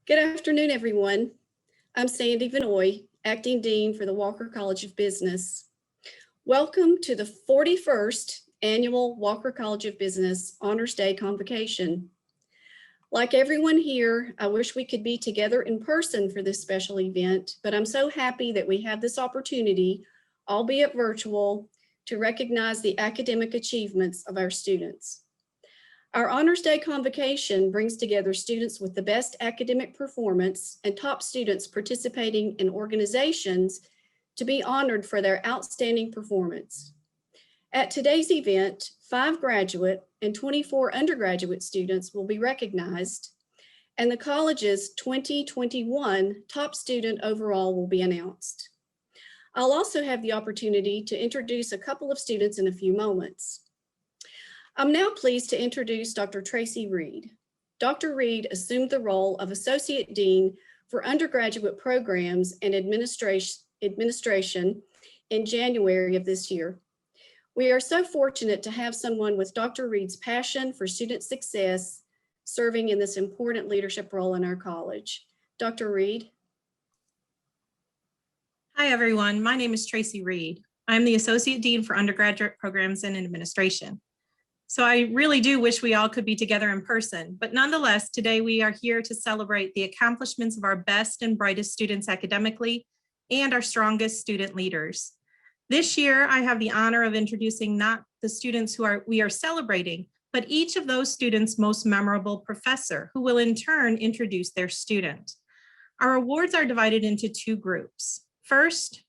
Good afternoon, everyone. I'm Sandy Vanoy, Acting Dean for the Walker College of Business. Welcome to the 41st Annual Walker College of Business Honors Day Convocation. Like everyone here, I wish we could be together in person for this special event, but I'm so happy that we have this opportunity, albeit virtual, to recognize the academic achievements of our students. Our Honors Day Convocation brings together students with the best academic performance and top students participating in organizations to be honored for their outstanding performance. At today's event, 5 graduate and 24 undergraduate students will be recognized, and the college's 2021 top student overall will be announced. I'll also have the opportunity to introduce a couple of students in a few moments. I'm now pleased to introduce Dr. Tracy Reed. Dr. Reed assumed the role of Associate Dean for Undergraduate Programs and Administration in January of this year. We are so fortunate to have someone with Dr. Reed's passion for student success serving in this important leadership role in our college. Dr. Reed. Hi, everyone. My name is Tracy Reed. I'm the Associate Dean for Undergraduate Programs and Administration. So I really do wish we all could be together in person, but nonetheless, today we are here to celebrate the accomplishments of our best and brightest students academically and our strongest student leaders. This year, I have the honor of introducing not the students we are celebrating, but each of those students' most memorable professor, who will in turn introduce their student. Our awards are divided into 2 groups. First,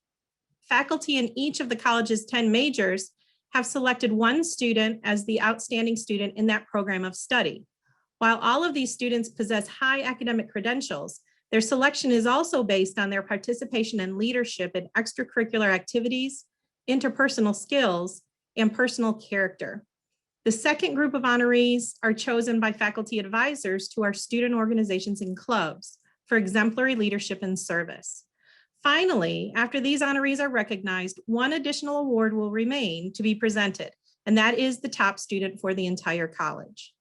faculty in each of the college's 10 majors have selected one student as the outstanding student in that program of study. While all of these students possess high academic credentials, their selection is also based on their participation in leadership in extracurricular activities, interpersonal skills, and personal character. The second group of honorees are chosen by faculty advisors to our student organizations and clubs for exemplary leadership and service. Finally, after these honorees are recognized, one additional award will remain to be presented, and that is the top student for the entire college.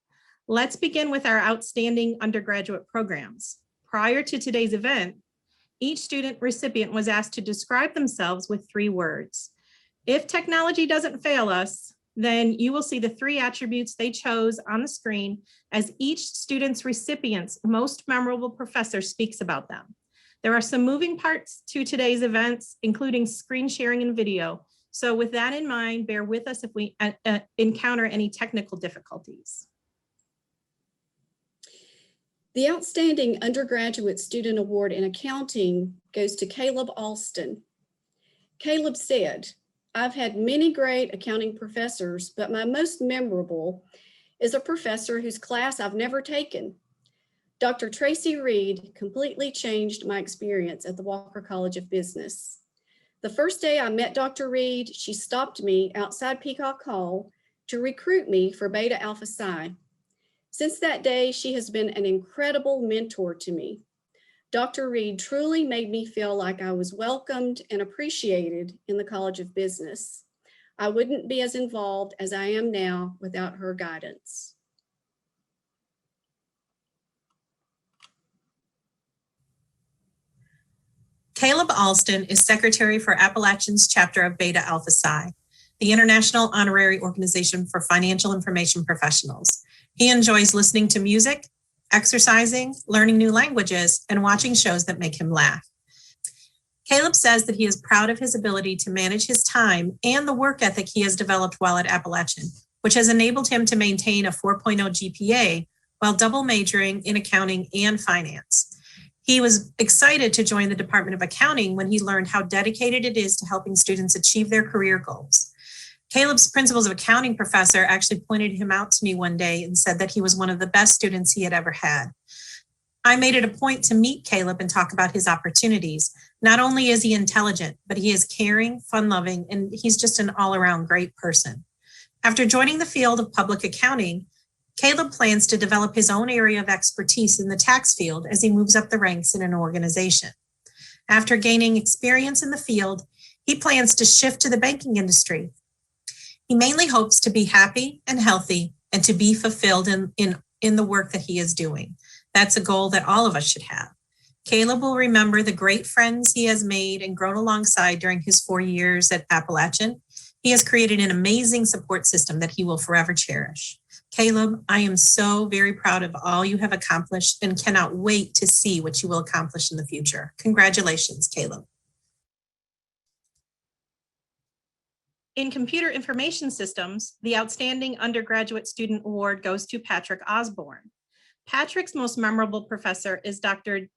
Let's begin with our outstanding undergraduate programs. Prior to today's event, each student recipient was asked to describe themselves with 3 words. If technology doesn't fail us, then you will see the 3 attributes they chose on the screen as each student's recipient's most memorable professor speaks about them. There are some moving parts to today's events, including screen sharing and video. So with that in mind, bear with us if we encounter any technical difficulties. The Outstanding Undergraduate Student Award in Accounting goes to Caleb Alston. Caleb said, "I've had many great accounting professors, but my most memorable is a professor whose class I've never taken. Dr. Tracy Reed completely changed my experience at the Walker College of Business. The first day I met Dr. Reed, she stopped me outside Peacock Hall to recruit me for Beta Alpha Psi. Since that day, she has been an incredible mentor to me. Dr. Reed truly made me feel like I was welcomed and appreciated in the College of Business. I wouldn't be as involved as I am now without her guidance." Caleb Alston is Secretary for Appalachian's chapter of Beta Alpha Psi, the International Honorary Organization for Financial Information Professionals. He enjoys listening to music, exercising, learning new languages, and watching shows that make him laugh. Caleb says that he is proud of his ability to manage his time and the work ethic he has developed while at Appalachian, which has enabled him to maintain a 4.0 GPA while double majoring in accounting and finance. He was excited to join the Department of Accounting when he learned how dedicated it is to helping students achieve their career goals. Caleb's Principles of Accounting professor actually pointed him out to me one day and said that he was one of the best students he had ever had. I made it a point to meet Caleb and talk about his opportunities. Not only is he intelligent, but he is caring, fun-loving, and he's just an all-around great person. After joining the field of public accounting, Caleb plans to develop his own area of expertise in the tax field as he moves up the ranks in an organization. After gaining experience in the field, he plans to shift to the banking industry. He mainly hopes to be happy and healthy and to be fulfilled in the work that he is doing. That's a goal that all of us should have. Caleb will remember the great friends he has made and grown alongside during his 4 years at Appalachian. He has created an amazing support system that he will forever cherish. Caleb, I am so very proud of all you have accomplished and cannot wait to see what you will accomplish in the future. Congratulations, Caleb. In computer information systems, the Outstanding Undergraduate Student Award goes to Patrick Osborne. Patrick's most memorable professor is Dr.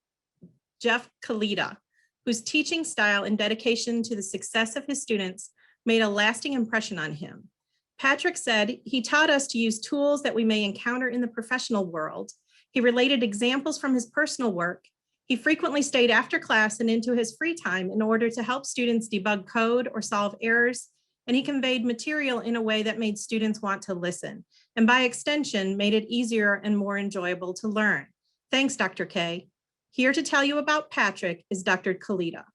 Jeff Kalita, whose teaching style and dedication to the success of his students made a lasting impression on him. Patrick said he taught us to use tools that we may encounter in the professional world. He related examples from his personal work. He frequently stayed after class and into his free time in order to help students debug code or solve errors, and he conveyed material in a way that made students want to listen, and by extension, made it easier and more enjoyable to learn. Thanks, Dr. K. Here to tell you about Patrick is Dr. Kalita.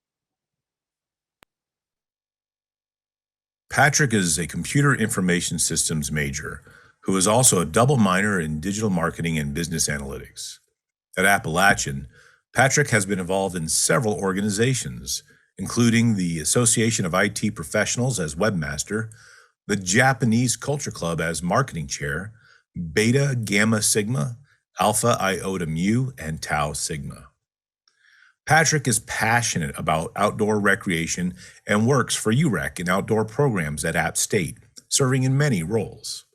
Patrick is a computer information systems major who is also a double minor in digital marketing and business analytics. At Appalachian, Patrick has been involved in several organizations, including the Association of IT Professionals as webmaster, the Japanese Culture Club as marketing chair, Beta Gamma Sigma, Alpha Iota Mu, and Tau Sigma. Patrick is passionate about outdoor recreation and works for UREC in outdoor programs at App State, serving in many roles.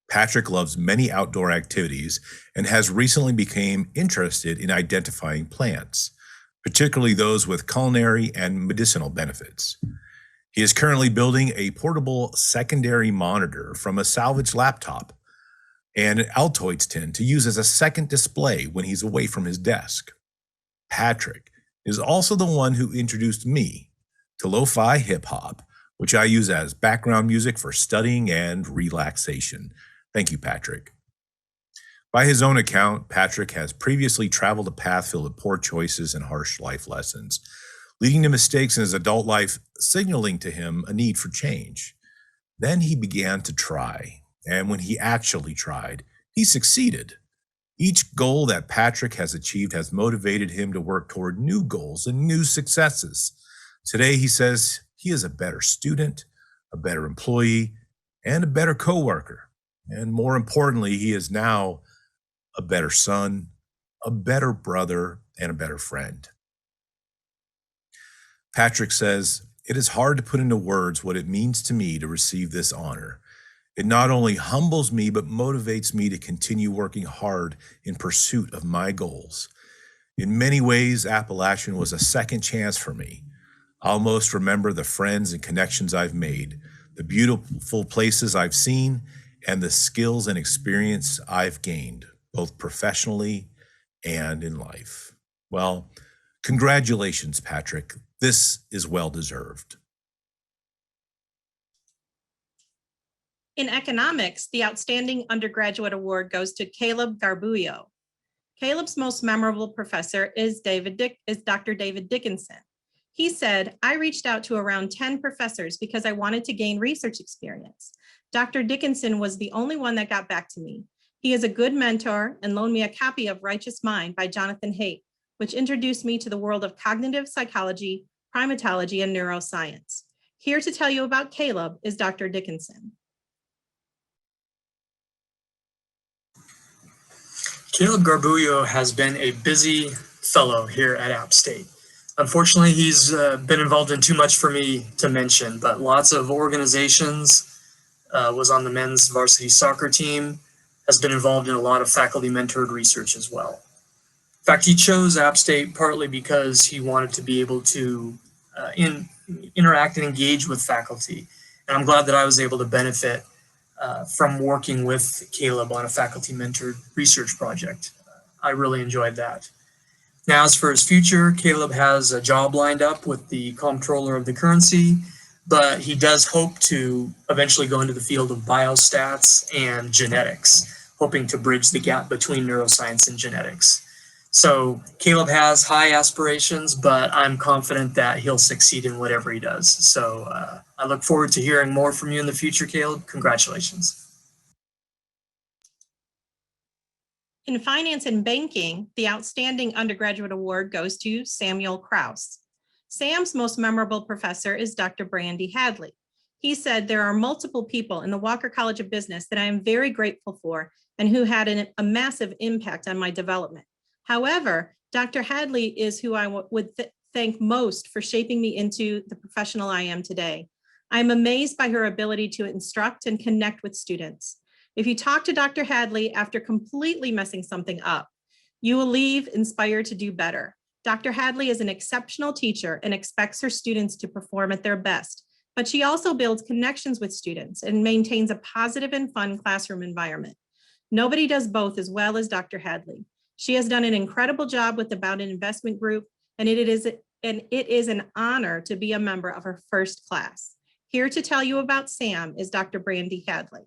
Patrick loves many outdoor activities and has recently become interested in identifying plants, particularly those with culinary and medicinal benefits. He is currently building a portable secondary monitor from a salvaged laptop and an Altoids tin to use as a second display when he's away from his desk. Patrick is also the one who introduced me to lo-fi hip-hop, which I use as background music for studying and relaxation. Thank you, Patrick. By his own account, Patrick has previously traveled a path filled with poor choices and harsh life lessons, leading to mistakes in his adult life, signaling to him a need for change. Then he began to try, and when he actually tried, he succeeded. Each goal that Patrick has achieved has motivated him to work toward new goals and new successes. Today, he says he is a better student, a better employee, and a better coworker. And more importantly, he is now a better son, a better brother, and a better friend. Patrick says, "It is hard to put into words what it means to me to receive this honor. It not only humbles me, but motivates me to continue working hard in pursuit of my goals. In many ways, Appalachian was a second chance for me. I'll most remember the friends and connections I've made, the beautiful places I've seen, and the skills and experience I've gained, both professionally and in life." Well, congratulations, Patrick. This is well-deserved. In economics, the Outstanding Undergraduate Award goes to Caleb Garbuio. Caleb's most memorable professor is Dr. David Dickinson. He said, "I reached out to around 10 professors because I wanted to gain research experience. Dr. Dickinson was the only one that got back to me. He is a good mentor and loaned me a copy of Righteous Mind by Jonathan Haidt, which introduced me to the world of cognitive psychology, primatology, and neuroscience." Here to tell you about Caleb is Dr. Dickinson. Caleb Garbuio has been a busy fellow here at App State. Unfortunately, he's been involved in too much for me to mention, but lots of organizations, was on the men's varsity soccer team, has been involved in a lot of faculty mentored research as well. In fact, he chose App State partly because he wanted to be able to interact and engage with faculty. And I'm glad that I was able to benefit from working with Caleb on a faculty mentored research project. I really enjoyed that. Now, as for his future, Caleb has a job lined up with the comptroller of the currency, but he does hope to eventually go into the field of biostats and genetics, hoping to bridge the gap between neuroscience and genetics. So Caleb has high aspirations, but I'm confident that he'll succeed in whatever he does. So I look forward to hearing more from you in the future, Caleb. Congratulations. In finance and banking, the outstanding undergraduate award goes to Samuel Kraus. Sam's most memorable professor is Dr. Brandy Hadley. He said, "There are multiple people in the Walker College of Business that I am very grateful for and who had a massive impact on my development. However, Dr. Hadley is who I would thank most for shaping me into the professional I am today. I'm amazed by her ability to instruct and connect with students. If you talk to Dr. Hadley after completely messing something up, you will leave inspired to do better. Dr. Hadley is an exceptional teacher and expects her students to perform at their best, but she also builds connections with students and maintains a positive and fun classroom environment. Nobody does both as well as Dr. Hadley. She has done an incredible job with the Bowden Investment Group, and it is an honor to be a member of her first class." Here to tell you about Sam is Dr. Brandy Hadley.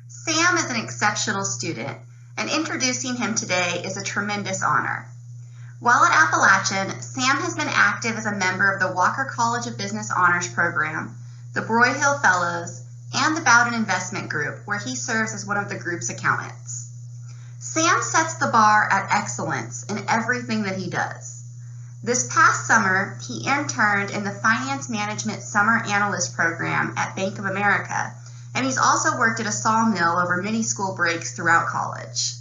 Sam is an exceptional student, and introducing him today is a tremendous honor. While at Appalachian, Sam has been active as a member of the Walker College of Business Honors Program, the Broyhill Fellows, and the Bowden Investment Group, where he serves as one of the group's accountants. Sam sets the bar at excellence in everything that he does. This past summer, he interned in the Finance Management Summer Analyst Program at Bank of America, and he's also worked at a sawmill over many school breaks throughout college.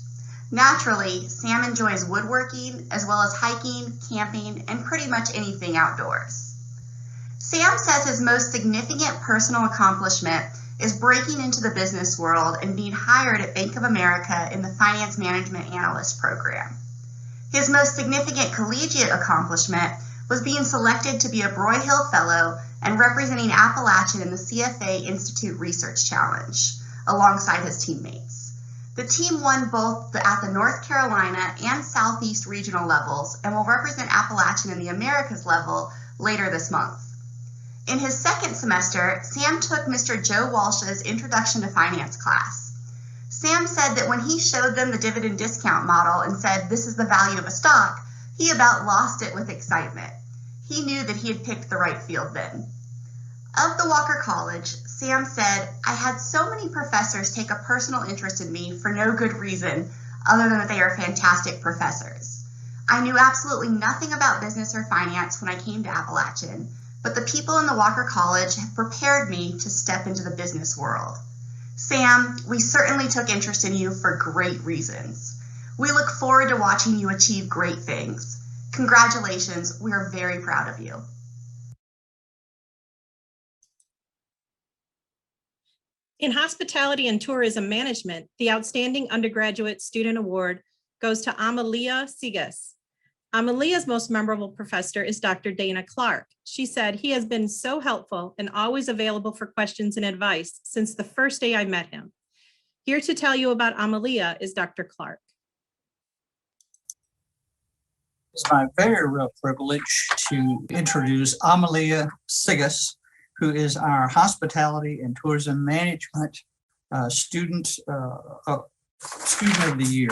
Naturally, Sam enjoys woodworking as well as hiking, camping, and pretty much anything outdoors. Sam says his most significant personal accomplishment is breaking into the business world and being hired at Bank of America in the Finance Management Analyst Program. His most significant collegiate accomplishment was being selected to be a Broyhill Fellow and representing Appalachian in the CFA Institute Research Challenge alongside his teammates. The team won both at the North Carolina and Southeast regional levels and will represent Appalachian in the Americas level later this month. In his second semester, Sam took Mr. Joe Walsh's Introduction to Finance class. Sam said that when he showed them the dividend discount model and said, "This is the value of a stock," he about lost it with excitement. He knew that he had picked the right field then. Of the Walker College, Sam said, "I had so many professors take a personal interest in me for no good reason other than that they are fantastic professors. I knew absolutely nothing about business or finance when I came to Appalachian, but the people in the Walker College have prepared me to step into the business world. Sam, we certainly took interest in you for great reasons. We look forward to watching you achieve great things. Congratulations, we are very proud of you." In hospitality and tourism management, the outstanding undergraduate student award goes to Amalia Sigas. Amalia's most memorable professor is Dr. Dana Clark. She said, "He has been so helpful and always available for questions and advice since the first day I met him." Here to tell you about Amalia is Dr. Clark. It's my very real privilege to introduce Amalia Sigas, who is our hospitality and tourism management student of the year.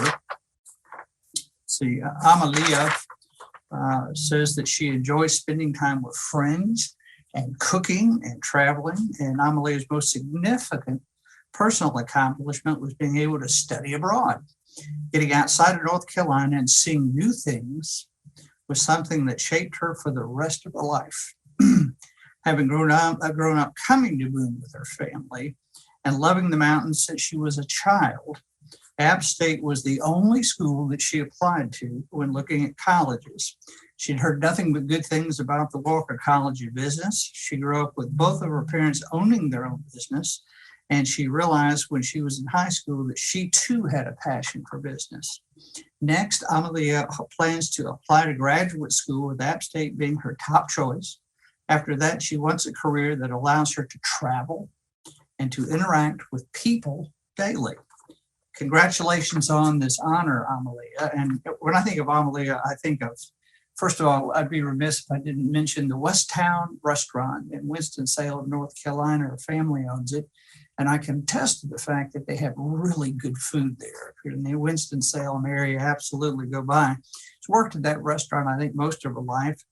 See, Amalia says that she enjoys spending time with friends and cooking and traveling. And Amalia's most significant personal accomplishment was being able to study abroad. Getting outside of North Carolina and seeing new things was something that shaped her for the rest of her life. Having grown up coming to Boone with her family and loving the mountains since she was a child, App State was the only school that she applied to when looking at colleges. She'd heard nothing but good things about the Walker College of Business. She grew up with both of her parents owning their own business, and she realized when she was in high school that she too had a passion for business. Next, Amalia plans to apply to graduate school with App State being her top choice. After that, she wants a career that allows her to travel and to interact with people daily. Congratulations on this honor, Amalia. And when I think of Amalia, I think of, first of all, I'd be remiss if I didn't mention the Westtown Restaurant in Winston-Salem, North Carolina. Her family owns it. And I can attest to the fact that they have really good food there. If you're in the Winston-Salem area, absolutely go by. She's worked at that restaurant, I think, most of her life.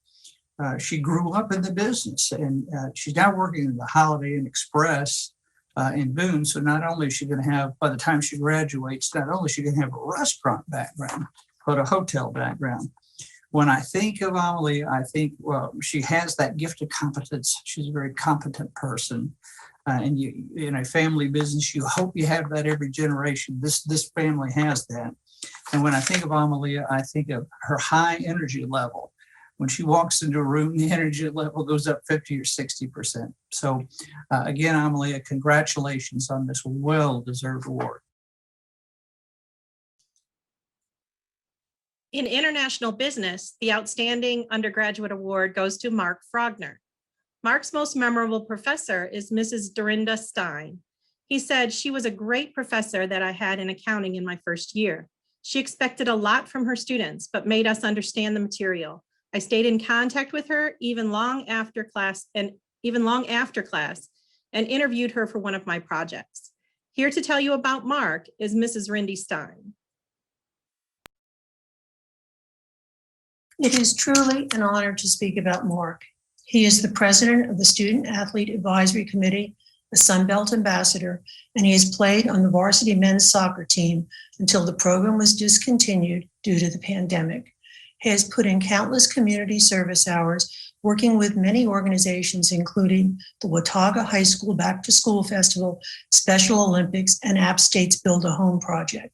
She grew up in the business, and she's now working in the Holiday Inn Express in Boone. So not only is she going to have, by the time she graduates, not only is she going to have a restaurant background, but a hotel background. When I think of Amalia, I think, well, she has that gift of competence. She's a very competent person. And you, in a family business, you hope you have that every generation. This family has that. And when I think of Amalia, I think of her high energy level. When she walks into a room, the energy level goes up 50 or 60%. So again, Amalia, congratulations on this well-deserved award. In international business, the Outstanding Undergraduate Award goes to Mark Frogner. Mark's most memorable professor is Mrs. Dorinda Stein. He said, "She was a great professor that I had in accounting in my first year. She expected a lot from her students, but made us understand the material. I stayed in contact with her even long after class and interviewed her for one of my projects." Here to tell you about Mark is Mrs. Rindy Stein. It is truly an honor to speak about Mark. He is the president of the Student Athlete Advisory Committee, the Sunbelt Ambassador, and he has played on the varsity men's soccer team until the program was discontinued due to the pandemic. He has put in countless community service hours, working with many organizations, including the Watauga High School Back to School Festival, Special Olympics, and App State's Build a Home project.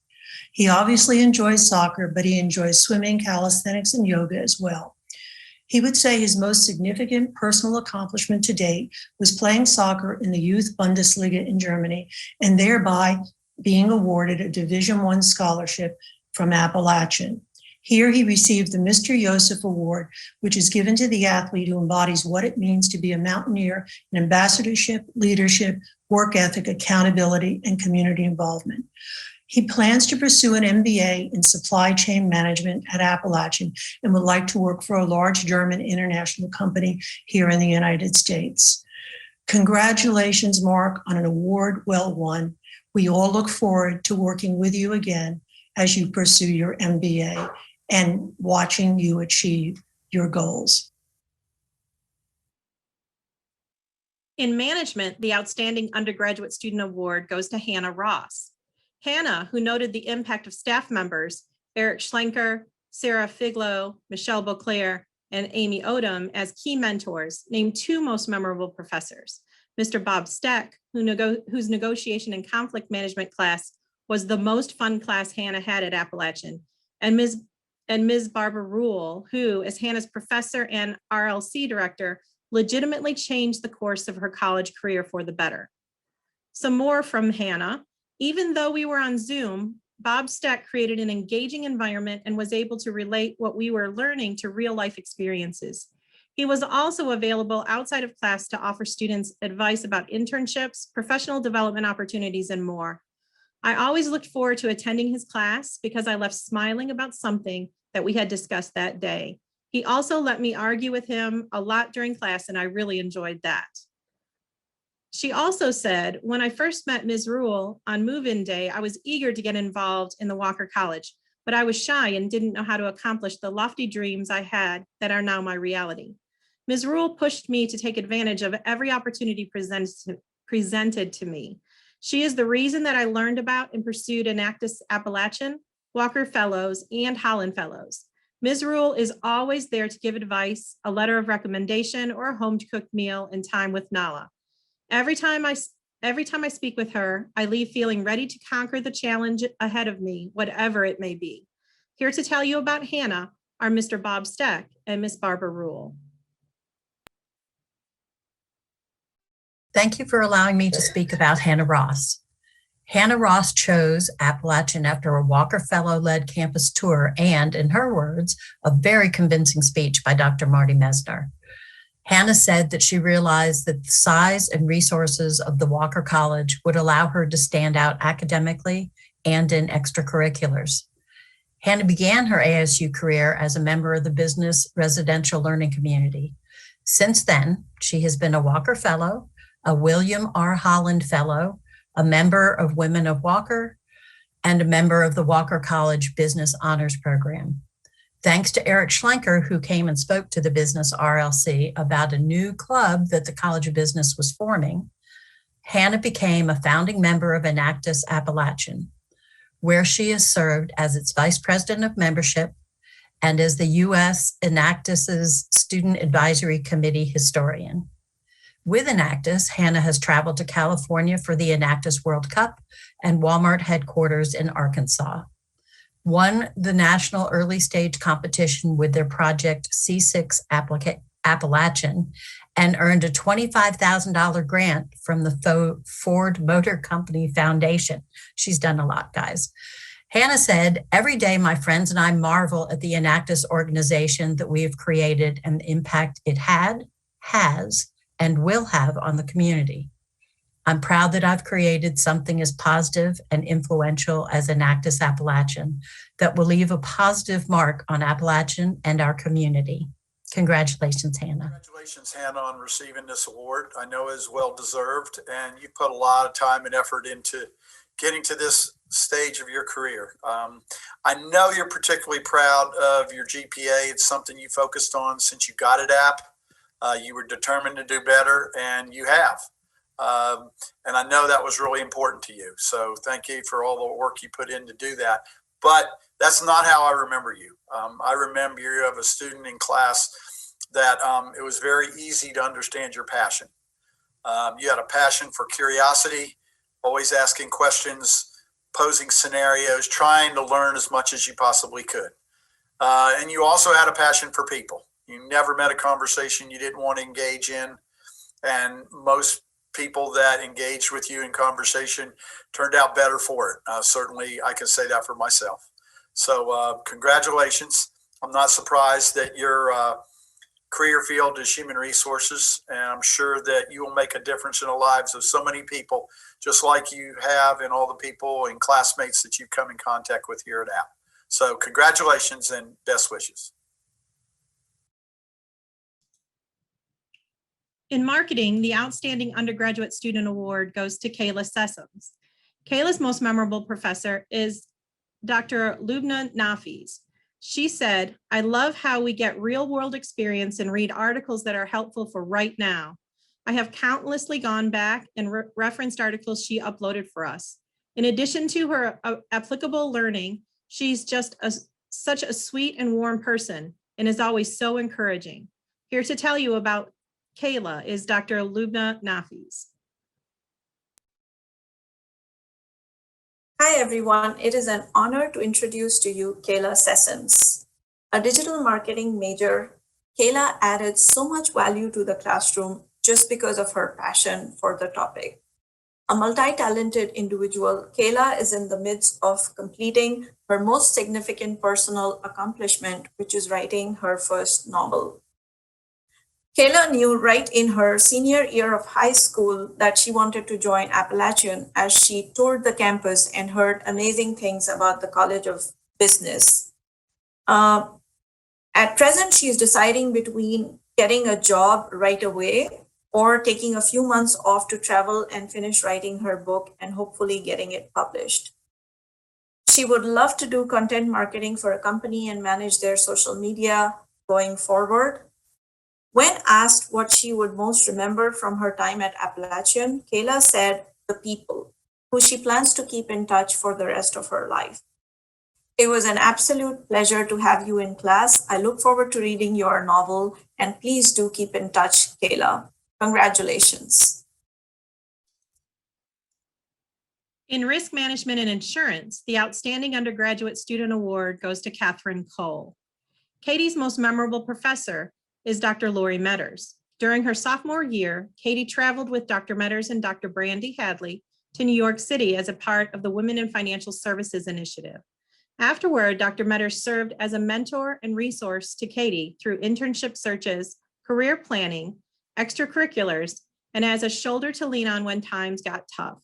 He obviously enjoys soccer, but he enjoys swimming, calisthenics, and yoga as well. He would say his most significant personal accomplishment to date was playing soccer in the Youth Bundesliga in Germany, and thereby being awarded a Division I scholarship from Appalachian. Here he received the Mr. Joseph Award, which is given to the athlete who embodies what it means to be a mountaineer in ambassadorship, leadership, work ethic, accountability, and community involvement. He plans to pursue an MBA in supply chain management at Appalachian and would like to work for a large German international company here in the United States. Congratulations, Mark, on an award well won. We all look forward to working with you again as you pursue your MBA and watching you achieve your goals. In management, the Outstanding Undergraduate Student Award goes to Hannah Ross. Hannah, who noted the impact of staff members, Eric Schlenker, Sarah Figlow, Michelle Beauclair, and Amy Odom as key mentors, named two most memorable professors. Mr. Bob Steck, whose negotiation and conflict management class was the most fun class Hannah had at Appalachian, and Ms. Barbara Rule, who, as Hannah's professor and RLC director, legitimately changed the course of her college career for the better. Some more from Hannah. Even though we were on Zoom, Bob Steck created an engaging environment and was able to relate what we were learning to real life experiences. He was also available outside of class to offer students advice about internships, professional development opportunities, and more. I always looked forward to attending his class because I left smiling about something that we had discussed that day. He also let me argue with him a lot during class, and I really enjoyed that. She also said, when I first met Ms. Rule on move-in day, I was eager to get involved in the Walker College, but I was shy and didn't know how to accomplish the lofty dreams I had that are now my reality. Ms. Rule pushed me to take advantage of every opportunity presented to me. She is the reason that I learned about and pursued Enactus Appalachian, Walker Fellows, and Holland Fellows. Ms. Rule is always there to give advice, a letter of recommendation, or a home-cooked meal in time with Nala. Every time I speak with her, I leave feeling ready to conquer the challenge ahead of me, whatever it may be. Here to tell you about Hannah are Mr. Bob Steck and Miss Barbara Rule. Thank you for allowing me to speak about Hannah Ross. Hannah Ross chose Appalachian after a Walker Fellow-led campus tour and, in her words, a very convincing speech by Dr. Marty Mesner. Hannah said that she realized that the size and resources of the Walker College would allow her to stand out academically and in extracurriculars. Hannah began her ASU career as a member of the business residential learning community. Since then, she has been a Walker Fellow, a William R. Holland Fellow, a member of Women of Walker, and a member of the Walker College Business Honors Program. Thanks to Eric Schlenker, who came and spoke to the Business RLC about a new club that the College of Business was forming, Hannah became a founding member of Enactus Appalachian, where she has served as its Vice President of Membership and as the U.S. Enactus's Student Advisory Committee historian. With Enactus, Hannah has traveled to California for the Enactus World Cup and Walmart headquarters in Arkansas, won the national early stage competition with their project C6 Appalachian, and earned a $25,000 grant from the Ford Motor Company Foundation. She's done a lot, guys. Hannah said, "Every day my friends and I marvel at the Enactus organization that we have created and the impact it had, has, and will have on the community. I'm proud that I've created something as positive and influential as Enactus Appalachian that will leave a positive mark on Appalachian and our community." Congratulations, Hannah. Congratulations, Hannah, on receiving this award. I know it's well-deserved, and you put a lot of time and effort into getting to this stage of your career. I know you're particularly proud of your GPA. It's something you focused on since you got at App. You were determined to do better, and you have. And I know that was really important to you. So thank you for all the work you put in to do that. But that's not how I remember you. I remember you of a student in class that it was very easy to understand your passion. You had a passion for curiosity, always asking questions, posing scenarios, trying to learn as much as you possibly could. And you also had a passion for people. You never met a conversation you didn't want to engage in. And most people that engaged with you in conversation turned out better for it. Certainly, I can say that for myself. So congratulations. I'm not surprised that your career field is human resources, and I'm sure that you will make a difference in the lives of so many people, just like you have and all the people and classmates that you've come in contact with here at App. So congratulations and best wishes. In marketing, the Outstanding Undergraduate Student Award goes to Kayla Sessoms. Kayla's most memorable professor is Dr. Lubna Nafis. She said, "I love how we get real world experience and read articles that are helpful for right now. I have countlessly gone back and referenced articles she uploaded for us. In addition to her applicable learning, she's just such a sweet and warm person and is always so encouraging." Here to tell you about Kayla is Dr. Lubna Nafis. Hi everyone, it is an honor to introduce to you Kayla Sessoms. A digital marketing major, Kayla added so much value to the classroom just because of her passion for the topic. A multi-talented individual, Kayla is in the midst of completing her most significant personal accomplishment, which is writing her first novel. Kayla knew right in her senior year of high school that she wanted to join Appalachian as she toured the campus and heard amazing things about the College of Business. At present, she's deciding between getting a job right away or taking a few months off to travel and finish writing her book and hopefully getting it published. She would love to do content marketing for a company and manage their social media going forward. When asked what she would most remember from her time at Appalachian, Kayla said the people, who she plans to keep in touch for the rest of her life. It was an absolute pleasure to have you in class. I look forward to reading your novel, and please do keep in touch, Kayla. Congratulations. In risk management and insurance, the Outstanding Undergraduate Student Award goes to Catherine Cole. Katie's most memorable professor is Dr. Lori Metters. During her sophomore year, Katie traveled with Dr. Metters and Dr. Brandy Hadley to New York City as a part of the Women in Financial Services Initiative. Afterward, Dr. Metters served as a mentor and resource to Katie through internship searches, career planning, extracurriculars, and as a shoulder to lean on when times got tough.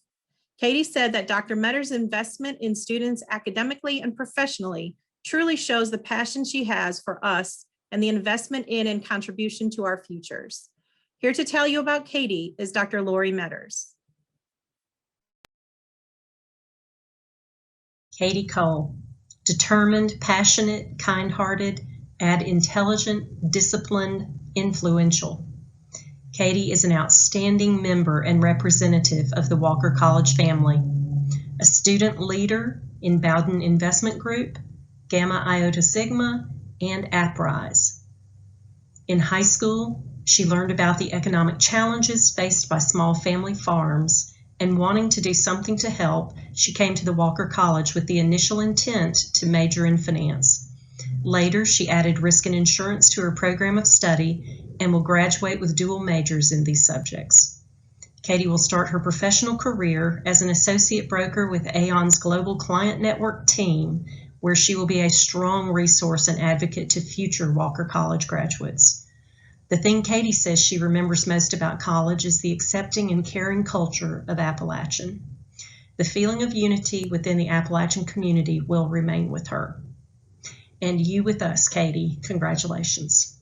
Katie said that Dr. Metters' investment in students academically and professionally truly shows the passion she has for us and the investment in and contribution to our futures. Here to tell you about Katie is Dr. Lori Metters. Katie Cole, determined, passionate, kind-hearted, and intelligent, disciplined, influential. Katie is an outstanding member and representative of the Walker College family, a student leader in Bowden Investment Group, Gamma Iota Sigma, and AppRise. In high school, she learned about the economic challenges faced by small family farms, and wanting to do something to help, she came to the Walker College with the initial intent to major in finance. Later, she added risk and insurance to her program of study and will graduate with dual majors in these subjects. Katie will start her professional career as an associate broker with Aon's Global Client Network team, where she will be a strong resource and advocate to future Walker College graduates. The thing Katie says she remembers most about college is the accepting and caring culture of Appalachian. The feeling of unity within the Appalachian community will remain with her. And you with us, Katie. Congratulations.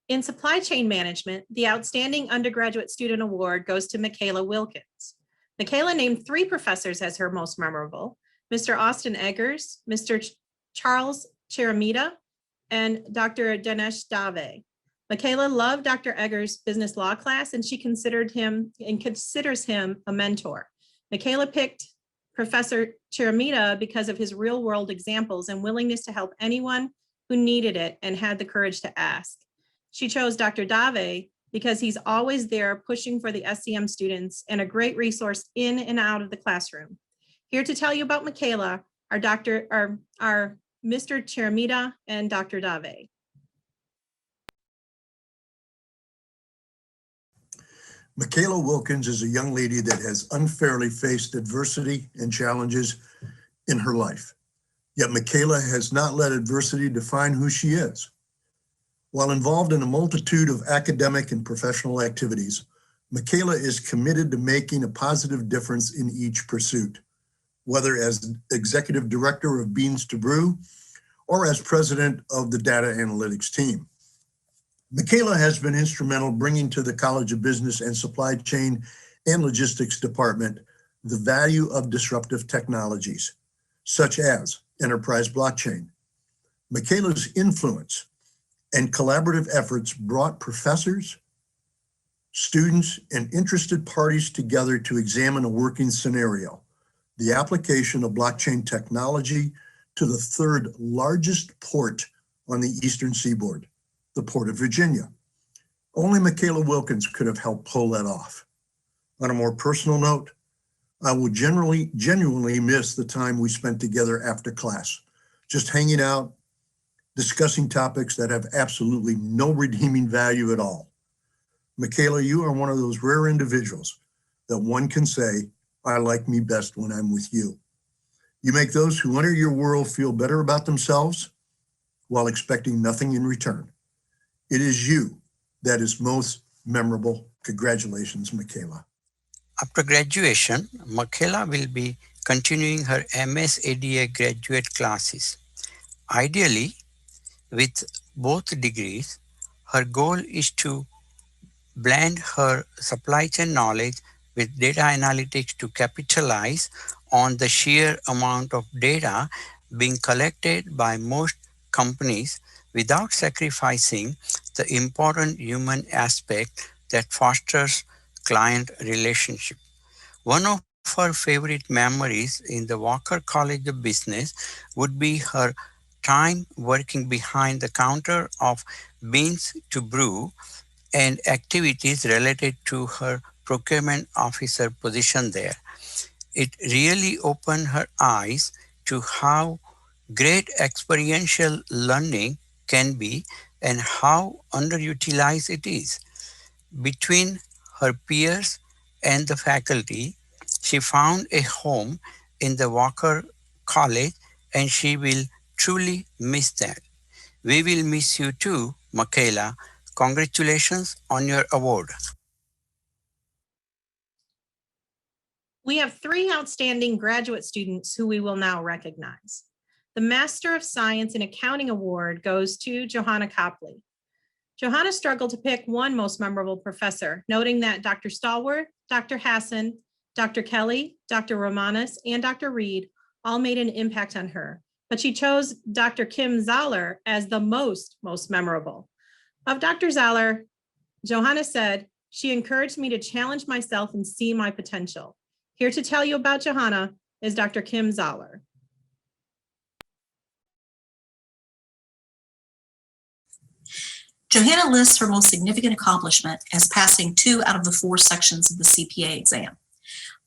In supply chain management, the Outstanding Undergraduate Student Award goes to Michaela Wilkins. Michaela named 3 professors as her most memorable: Mr. Austin Eggers, Mr. Charles Chiramita, and Dr. Dinesh Dave. Michaela loved Dr. Eggers' business law class, and she considers him a mentor. Michaela picked Professor Chiramita because of his real-world examples and willingness to help anyone who needed it and had the courage to ask. She chose Dr. Dave because he's always there pushing for the SCM students and a great resource in and out of the classroom. Here to tell you about Michaela are Mr. Chiramita and Dr. Dave. Michaela Wilkins is a young lady that has unfairly faced adversity and challenges in her life. Yet Michaela has not let adversity define who she is. While involved in a multitude of academic and professional activities, Michaela is committed to making a positive difference in each pursuit, whether as executive director of Beans to Brew or as president of the data analytics team. Michaela has been instrumental bringing to the College of Business and Supply Chain and Logistics Department the value of disruptive technologies, such as enterprise blockchain. Michaela's influence and collaborative efforts brought professors, students, and interested parties together to examine a working scenario: the application of blockchain technology to the 3rd largest port on the Eastern Seaboard, the Port of Virginia. Only Michaela Wilkins could have helped pull that off. On a more personal note, I will genuinely miss the time we spent together after class, just hanging out, discussing topics that have absolutely no redeeming value at all. Michaela, you are one of those rare individuals that one can say, I like me best when I'm with you. You make those who enter your world feel better about themselves while expecting nothing in return. It is you that is most memorable. Congratulations, Michaela. After graduation, Michaela will be continuing her MS ADA graduate classes. Ideally, with both degrees, her goal is to blend her supply chain knowledge with data analytics to capitalize on the sheer amount of data being collected by most companies without sacrificing the important human aspect that fosters client relationship. One of her favorite memories in the Walker College of Business would be her time working behind the counter of Beans to Brew and activities related to her procurement officer position there. It really opened her eyes to how great experiential learning can be and how underutilized it is. Between her peers and the faculty, she found a home in the Walker College, and she will truly miss that. We will miss you too, Michaela. Congratulations on your award. We have 3 outstanding graduate students who we will now recognize. The Master of Science in Accounting Award goes to Johanna Copley. Johanna struggled to pick one most memorable professor, noting that Dr. Stallworth, Dr. Hassan, Dr. Kelly, Dr. Romanis, and Dr. Reed all made an impact on her, but she chose Dr. Kim Zahler as the most memorable. Of Dr. Zoller, Johanna said, she encouraged me to challenge myself and see my potential. Here to tell you about Johanna is Dr. Kim Zoller. Johanna lists her most significant accomplishment as passing 2 out of the 4 sections of the CPA exam.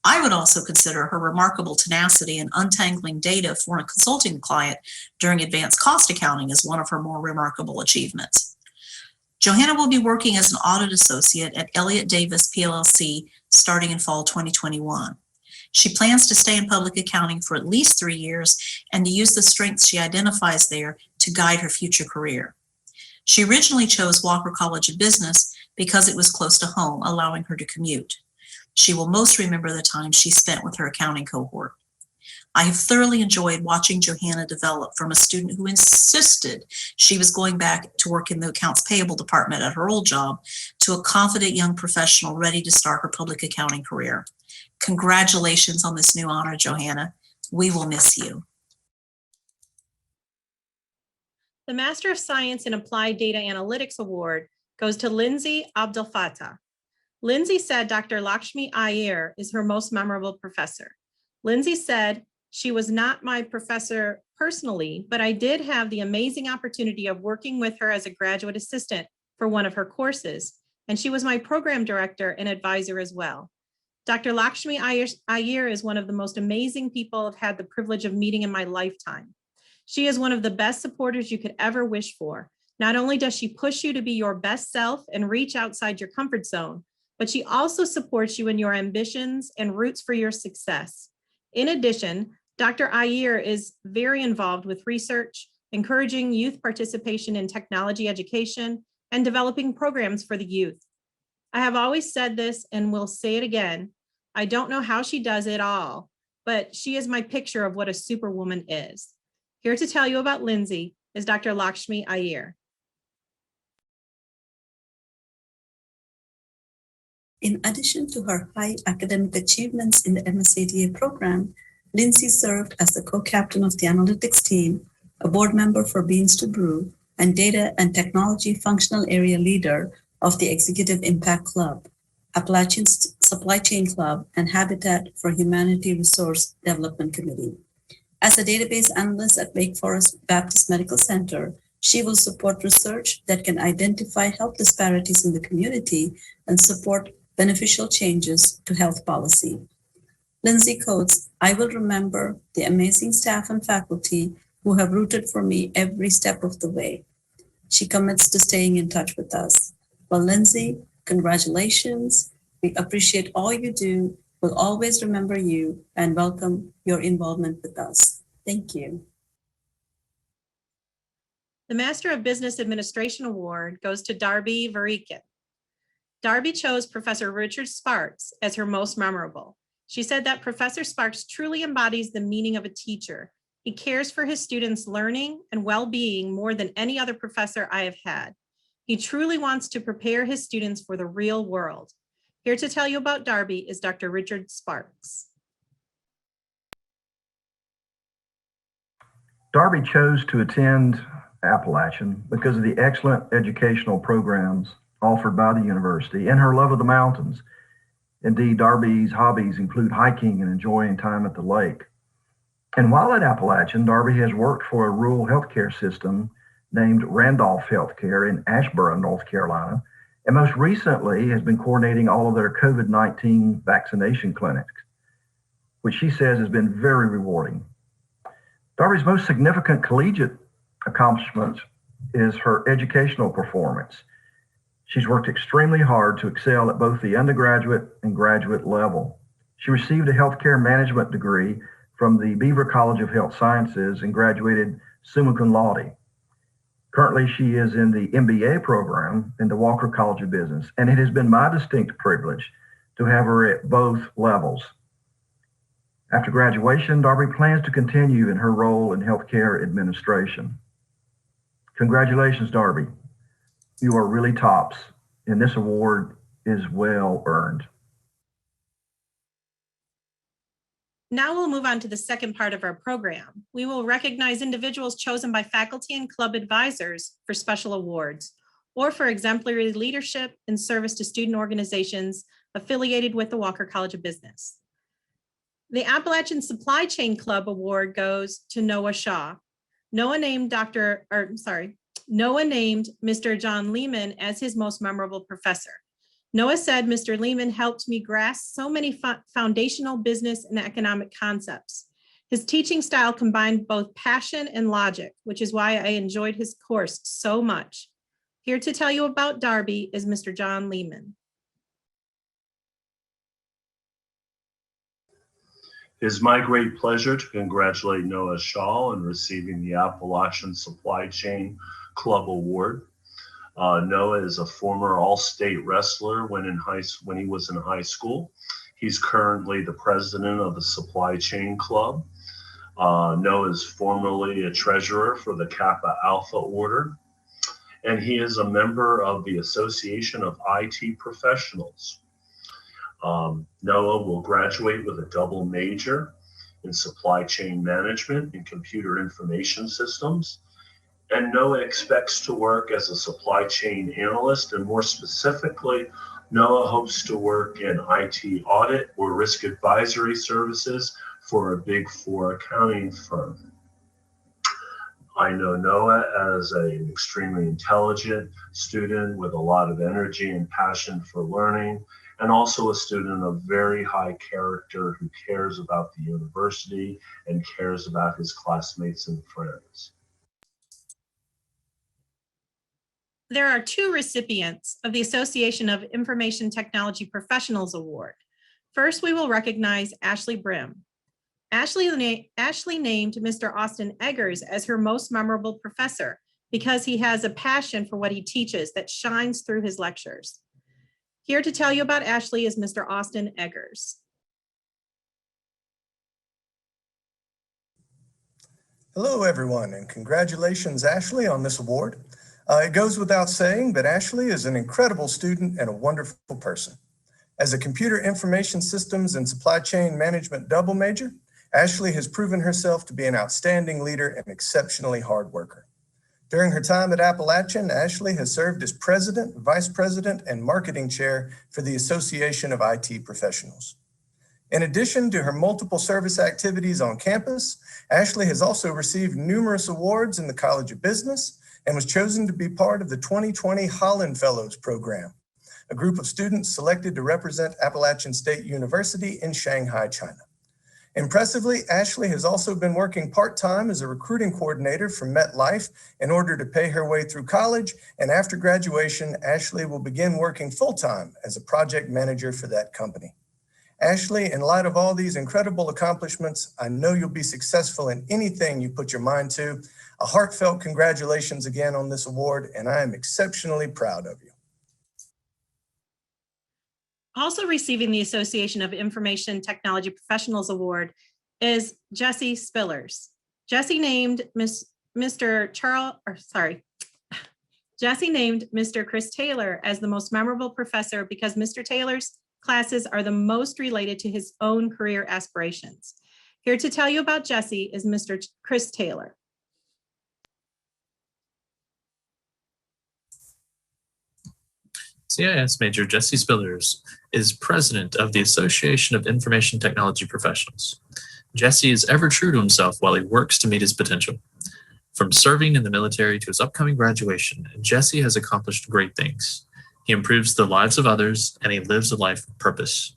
I would also consider her remarkable tenacity in untangling data for a consulting client during advanced cost accounting as one of her more remarkable achievements. Johanna will be working as an audit associate at Elliott Davis PLLC starting in fall 2021. She plans to stay in public accounting for at least 3 years and to use the strengths she identifies there to guide her future career. She originally chose Walker College of Business because it was close to home, allowing her to commute. She will most remember the time she spent with her accounting cohort. I have thoroughly enjoyed watching Johanna develop from a student who insisted she was going back to work in the accounts payable department at her old job to a confident young professional ready to start her public accounting career. Congratulations on this new honor, Johanna. We will miss you. The Master of Science in Applied Data Analytics Award goes to Lindsay Abdelfatah. Lindsay said Dr. Lakshmi Iyer is her most memorable professor. Lindsay said, she was not my professor personally, but I did have the amazing opportunity of working with her as a graduate assistant for one of her courses, and she was my program director and advisor as well. Dr. Lakshmi Iyer is one of the most amazing people I've had the privilege of meeting in my lifetime. She is one of the best supporters you could ever wish for. Not only does she push you to be your best self and reach outside your comfort zone, but she also supports you in your ambitions and roots for your success. In addition, Dr. Iyer is very involved with research, encouraging youth participation in technology education, and developing programs for the youth. I have always said this and will say it again. I don't know how she does it all, but she is my picture of what a superwoman is. Here to tell you about Lindsay is Dr. Lakshmi Iyer. In addition to her high academic achievements in the MSADA program, Lindsay served as the co-captain of the analytics team, a board member for Beans to Brew, and data and technology functional area leader of the Executive Impact Club, Appalachian Supply Chain Club, and Habitat for Humanity Resource Development Committee. As a database analyst at Wake Forest Baptist Medical Center, she will support research that can identify health disparities in the community and support beneficial changes to health policy. Lindsay quotes, "I will remember the amazing staff and faculty who have rooted for me every step of the way." She commits to staying in touch with us. Well, Lindsay, congratulations. We appreciate all you do. We'll always remember you and welcome your involvement with us. Thank you. The Master of Business Administration Award goes to Darby Vereyken. Darby chose Professor Richard Sparks as her most memorable. She said that Professor Sparks truly embodies the meaning of a teacher. He cares for his students' learning and well-being more than any other professor I have had. He truly wants to prepare his students for the real world. Here to tell you about Darby is Dr. Richard Sparks. Darby chose to attend Appalachian because of the excellent educational programs offered by the university and her love of the mountains. Indeed, Darby's hobbies include hiking and enjoying time at the lake. And while at Appalachian, Darby has worked for a rural healthcare system named Randolph Healthcare in Asheboro, North Carolina, and most recently has been coordinating all of their COVID-19 vaccination clinics, which she says has been very rewarding. Darby's most significant collegiate accomplishment is her educational performance. She's worked extremely hard to excel at both the undergraduate and graduate level. She received a healthcare management degree from the Beaver College of Health Sciences and graduated summa cum laude. Currently, she is in the MBA program in the Walker College of Business, and it has been my distinct privilege to have her at both levels. After graduation, Darby plans to continue in her role in healthcare administration. Congratulations, Darby. You are really tops, and this award is well earned. Now we'll move on to the second part of our program. We will recognize individuals chosen by faculty and club advisors for special awards. or for exemplary leadership and service to student organizations affiliated with the Walker College of Business. The Appalachian Supply Chain Club Award goes to Noah Shaw. Noah named Mr. John Lehman as his most memorable professor. Noah said, Mr. Lehman helped me grasp so many foundational business and economic concepts. His teaching style combined both passion and logic, which is why I enjoyed his course so much. Here to tell you about Darby is Mr. John Lehman. It is my great pleasure to congratulate Noah Shaw on receiving the Appalachian Supply Chain Club Award. Noah is a former all-state wrestler when he was in high school. He's currently the president of the Supply Chain Club. Noah is formerly a treasurer for the Kappa Alpha Order, and he is a member of the Association of IT Professionals. Noah will graduate with a double major in supply chain management and computer information systems. And Noah expects to work as a supply chain analyst, and more specifically, Noah hopes to work in IT audit or risk advisory services for a Big Four accounting firm. I know Noah as an extremely intelligent student with a lot of energy and passion for learning, and also a student of very high character who cares about the university and cares about his classmates and friends. There are two recipients of the Association of Information Technology Professionals Award. First, we will recognize Ashley Brim. Ashley named Mr. Austin Eggers as her most memorable professor because he has a passion for what he teaches that shines through his lectures. Here to tell you about Ashley is Mr. Austin Eggers. Hello, everyone, and congratulations, Ashley, on this award. It goes without saying, but Ashley is an incredible student and a wonderful person. As a computer information systems and supply chain management double major, Ashley has proven herself to be an outstanding leader and exceptionally hard worker. During her time at Appalachian, Ashley has served as president, vice president, and marketing chair for the Association of IT Professionals. In addition to her multiple service activities on campus, Ashley has also received numerous awards in the College of Business and was chosen to be part of the 2020 Holland Fellows Program, a group of students selected to represent Appalachian State University in Shanghai, China. Impressively, Ashley has also been working part-time as a recruiting coordinator for MetLife in order to pay her way through college, and after graduation, Ashley will begin working full-time as a project manager for that company. Ashley, in light of all these incredible accomplishments, I know you'll be successful in anything you put your mind to. A heartfelt congratulations again on this award, and I am exceptionally proud of you. Also receiving the Association of Information Technology Professionals Award is Jesse Spillers. Jesse named Mr. Chris Taylor as the most memorable professor because Mr. Taylor's classes are the most related to his own career aspirations. Here to tell you about Jesse is Mr. Chris Taylor. CIS major Jesse Spillers is president of the Association of Information Technology Professionals. Jesse is ever true to himself while he works to meet his potential. From serving in the military to his upcoming graduation, Jesse has accomplished great things. He improves the lives of others, and he lives a life of purpose.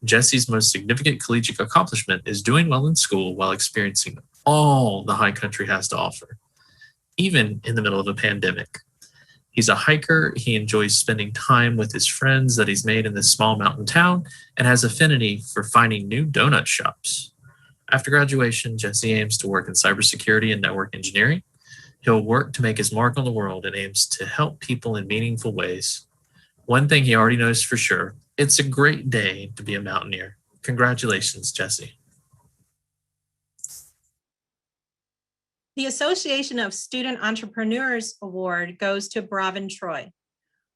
Jesse's most significant collegiate accomplishment is doing well in school while experiencing all the high country has to offer, even in the middle of a pandemic. He's a hiker. He enjoys spending time with his friends that he's made in this small mountain town and has affinity for finding new donut shops. After graduation, Jesse aims to work in cybersecurity and network engineering. He'll work to make his mark on the world and aims to help people in meaningful ways. One thing he already knows for sure, it's a great day to be a mountaineer. Congratulations, Jesse. The Association of Student Entrepreneurs Award goes to Bravin Troy.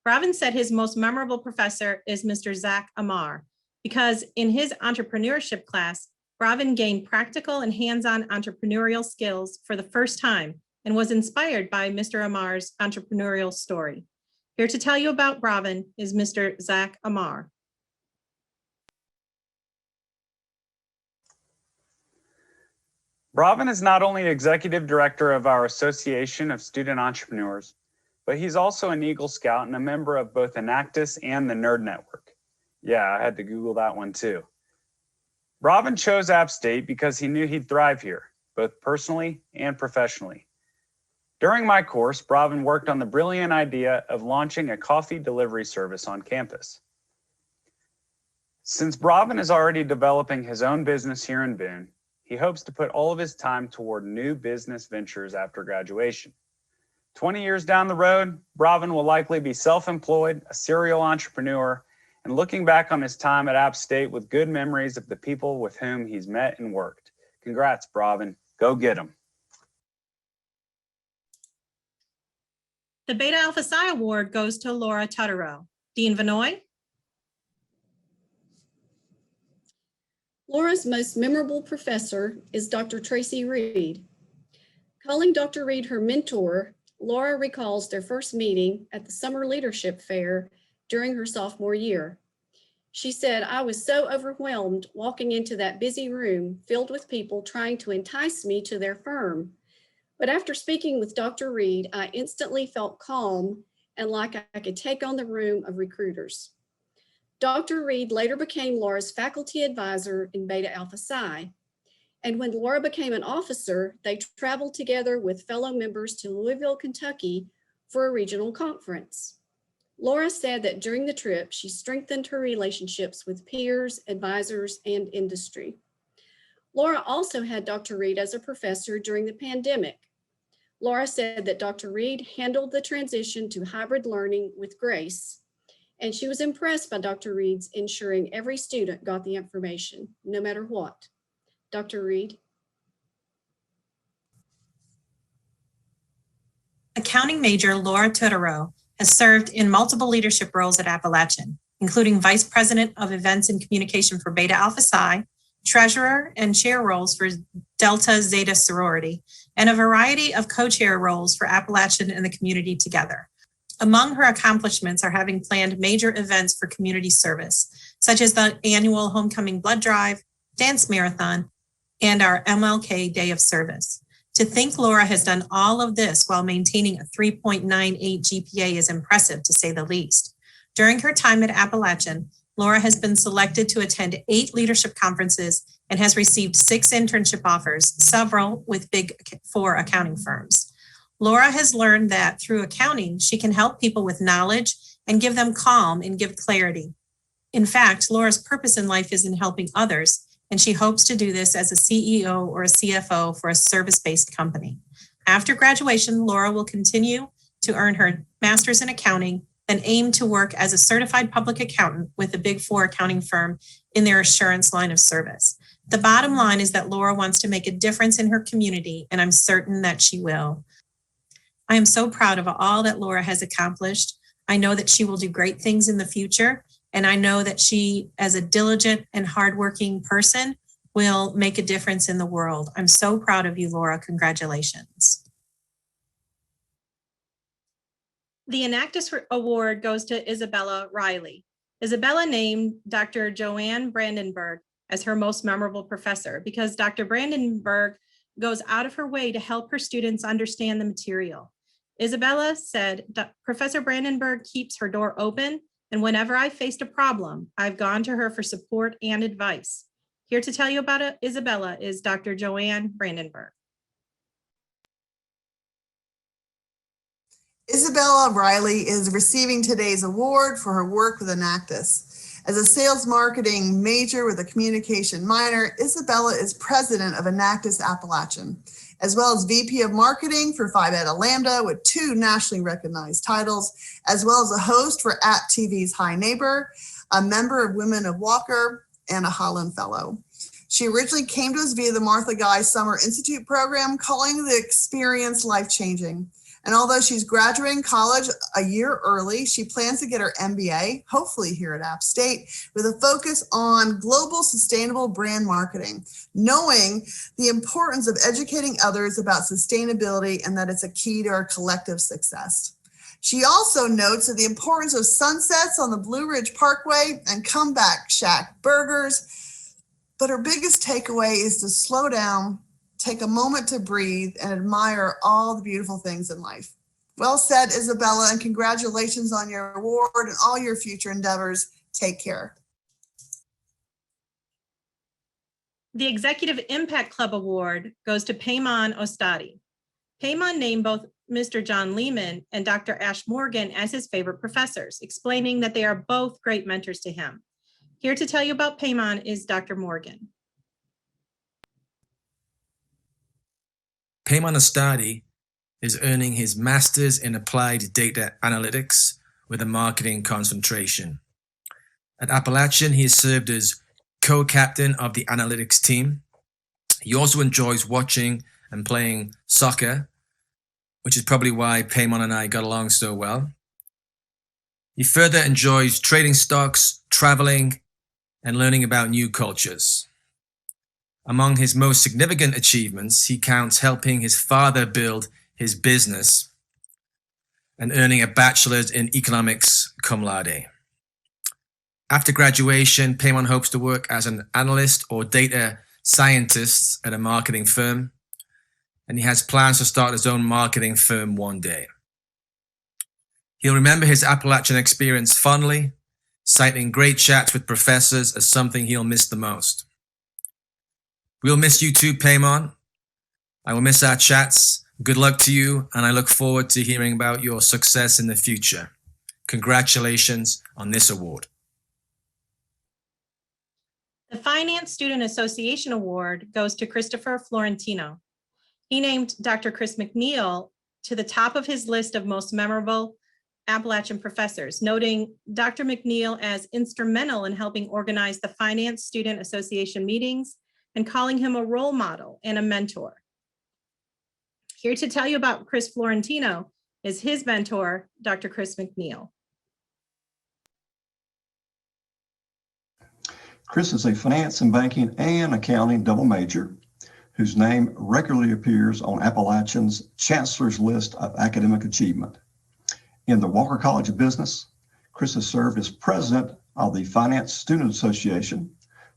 Bravin said his most memorable professor is Mr. Zach Amar because in his entrepreneurship class, Bravin gained practical and hands-on entrepreneurial skills for the first time and was inspired by Mr. Amar's entrepreneurial story. Here to tell you about Bravin is Mr. Zach Amar. Bravin is not only executive director of our Association of Student Entrepreneurs, but he's also an Eagle Scout and a member of both Enactus and the Nerd Network. Yeah, I had to Google that one too. Bravin chose App State because he knew he'd thrive here, both personally and professionally. During my course, Bravin worked on the brilliant idea of launching a coffee delivery service on campus. Since Bravin is already developing his own business here in Boone, he hopes to put all of his time toward new business ventures after graduation. 20 years down the road, Bravin will likely be self-employed, a serial entrepreneur, and looking back on his time at App State with good memories of the people with whom he's met and worked. Congrats, Bravin. Go get 'em. The Beta Alpha Psi Award goes to Laura Tutterow. Dean Vanoy. Laura's most memorable professor is Dr. Tracy Reed. Calling Dr. Reed her mentor, Laura recalls their first meeting at the Summer Leadership Fair during her sophomore year. She said, "I was so overwhelmed walking into that busy room filled with people trying to entice me to their firm. But after speaking with Dr. Reed, I instantly felt calm and like I could take on the room of recruiters." Dr. Reed later became Laura's faculty advisor in Beta Alpha Psi. And when Laura became an officer, they traveled together with fellow members to Louisville, Kentucky for a regional conference. Laura said that during the trip, she strengthened her relationships with peers, advisors, and industry. Laura also had Dr. Reed as a professor during the pandemic. Laura said that Dr. Reed handled the transition to hybrid learning with grace, and she was impressed by Dr. Reed's ensuring every student got the information, no matter what. Dr. Reed. Accounting major Laura Tutterow has served in multiple leadership roles at Appalachian, including Vice President of Events and Communication for Beta Alpha Psi, Treasurer and Chair roles for Delta Zeta Sorority, and a variety of co-chair roles for Appalachian and the community together. Among her accomplishments are having planned major events for community service, such as the annual Homecoming Blood Drive, Dance Marathon, and our MLK Day of Service. To think Laura has done all of this while maintaining a 3.98 GPA is impressive, to say the least. During her time at Appalachian, Laura has been selected to attend 8 leadership conferences and has received 6 internship offers, several with Big 4 accounting firms. Laura has learned that through accounting, she can help people with knowledge and give them calm and give clarity. In fact, Laura's purpose in life is in helping others, and she hopes to do this as a CEO or a CFO for a service-based company. After graduation, Laura will continue to earn her master's in accounting and aim to work as a certified public accountant with a Big 4 accounting firm in their assurance line of service. The bottom line is that Laura wants to make a difference in her community, and I'm certain that she will. I am so proud of all that Laura has accomplished. I know that she will do great things in the future, and I know that she, as a diligent and hardworking person, will make a difference in the world. I'm so proud of you, Laura. Congratulations. The Enactus Award goes to Isabella Riley. Isabella named Dr. Joanne Brandenburg as her most memorable professor because Dr. Brandenburg goes out of her way to help her students understand the material. Isabella said, "Professor Brandenburg keeps her door open, and whenever I faced a problem, I've gone to her for support and advice." Here to tell you about it, Isabella, is Dr. Joanne Brandenburg. Isabella Riley is receiving today's award for her work with Enactus. As a sales marketing major with a communication minor, Isabella is president of Enactus Appalachian, as well as VP of marketing for Phi Beta Lambda with 2 nationally recognized titles, as well as a host for App TV's High Neighbor, a member of Women of Walker, and a Holland Fellow. She originally came to us via the Martha Guy Summer Institute program, calling the experience life-changing. And although she's graduating college a year early, she plans to get her MBA, hopefully here at App State, with a focus on global sustainable brand marketing, knowing the importance of educating others about sustainability and that it's a key to our collective success. She also notes of the importance of sunsets on the Blue Ridge Parkway and Comeback Shack burgers. But her biggest takeaway is to slow down, take a moment to breathe, and admire all the beautiful things in life. Well said, Isabella, and congratulations on your award and all your future endeavors. Take care. The Executive Impact Club Award goes to Payman Ostadi. Payman named both Mr. John Lehman and Dr. Ash Morgan as his favorite professors, explaining that they are both great mentors to him. Here to tell you about Payman is Dr. Morgan. Payman Ostadi is earning his Master's in Applied Data Analytics with a marketing concentration. At Appalachian, he has served as co-captain of the analytics team. He also enjoys watching and playing soccer, which is probably why Payman and I got along so well. He further enjoys trading stocks, traveling, and learning about new cultures. Among his most significant achievements, he counts helping his father build his business and earning a bachelor's in economics cum laude. After graduation, Payman hopes to work as an analyst or data scientist at a marketing firm, and he has plans to start his own marketing firm one day. He'll remember his Appalachian experience fondly, citing great chats with professors as something he'll miss the most. We'll miss you too, Payman. I will miss our chats. Good luck to you, and I look forward to hearing about your success in the future. Congratulations on this award. The Finance Student Association Award goes to Christopher Florentino. He named Dr. Chris McNeil to the top of his list of most memorable Appalachian professors, noting Dr. McNeil as instrumental in helping organize the Finance Student Association meetings and calling him a role model and a mentor. Here to tell you about Chris Florentino is his mentor, Dr. Chris McNeil. Chris is a finance and banking and accounting double major whose name regularly appears on Appalachian's Chancellor's List of Academic Achievement. In the Walker College of Business, Chris has served as president of the Finance Student Association,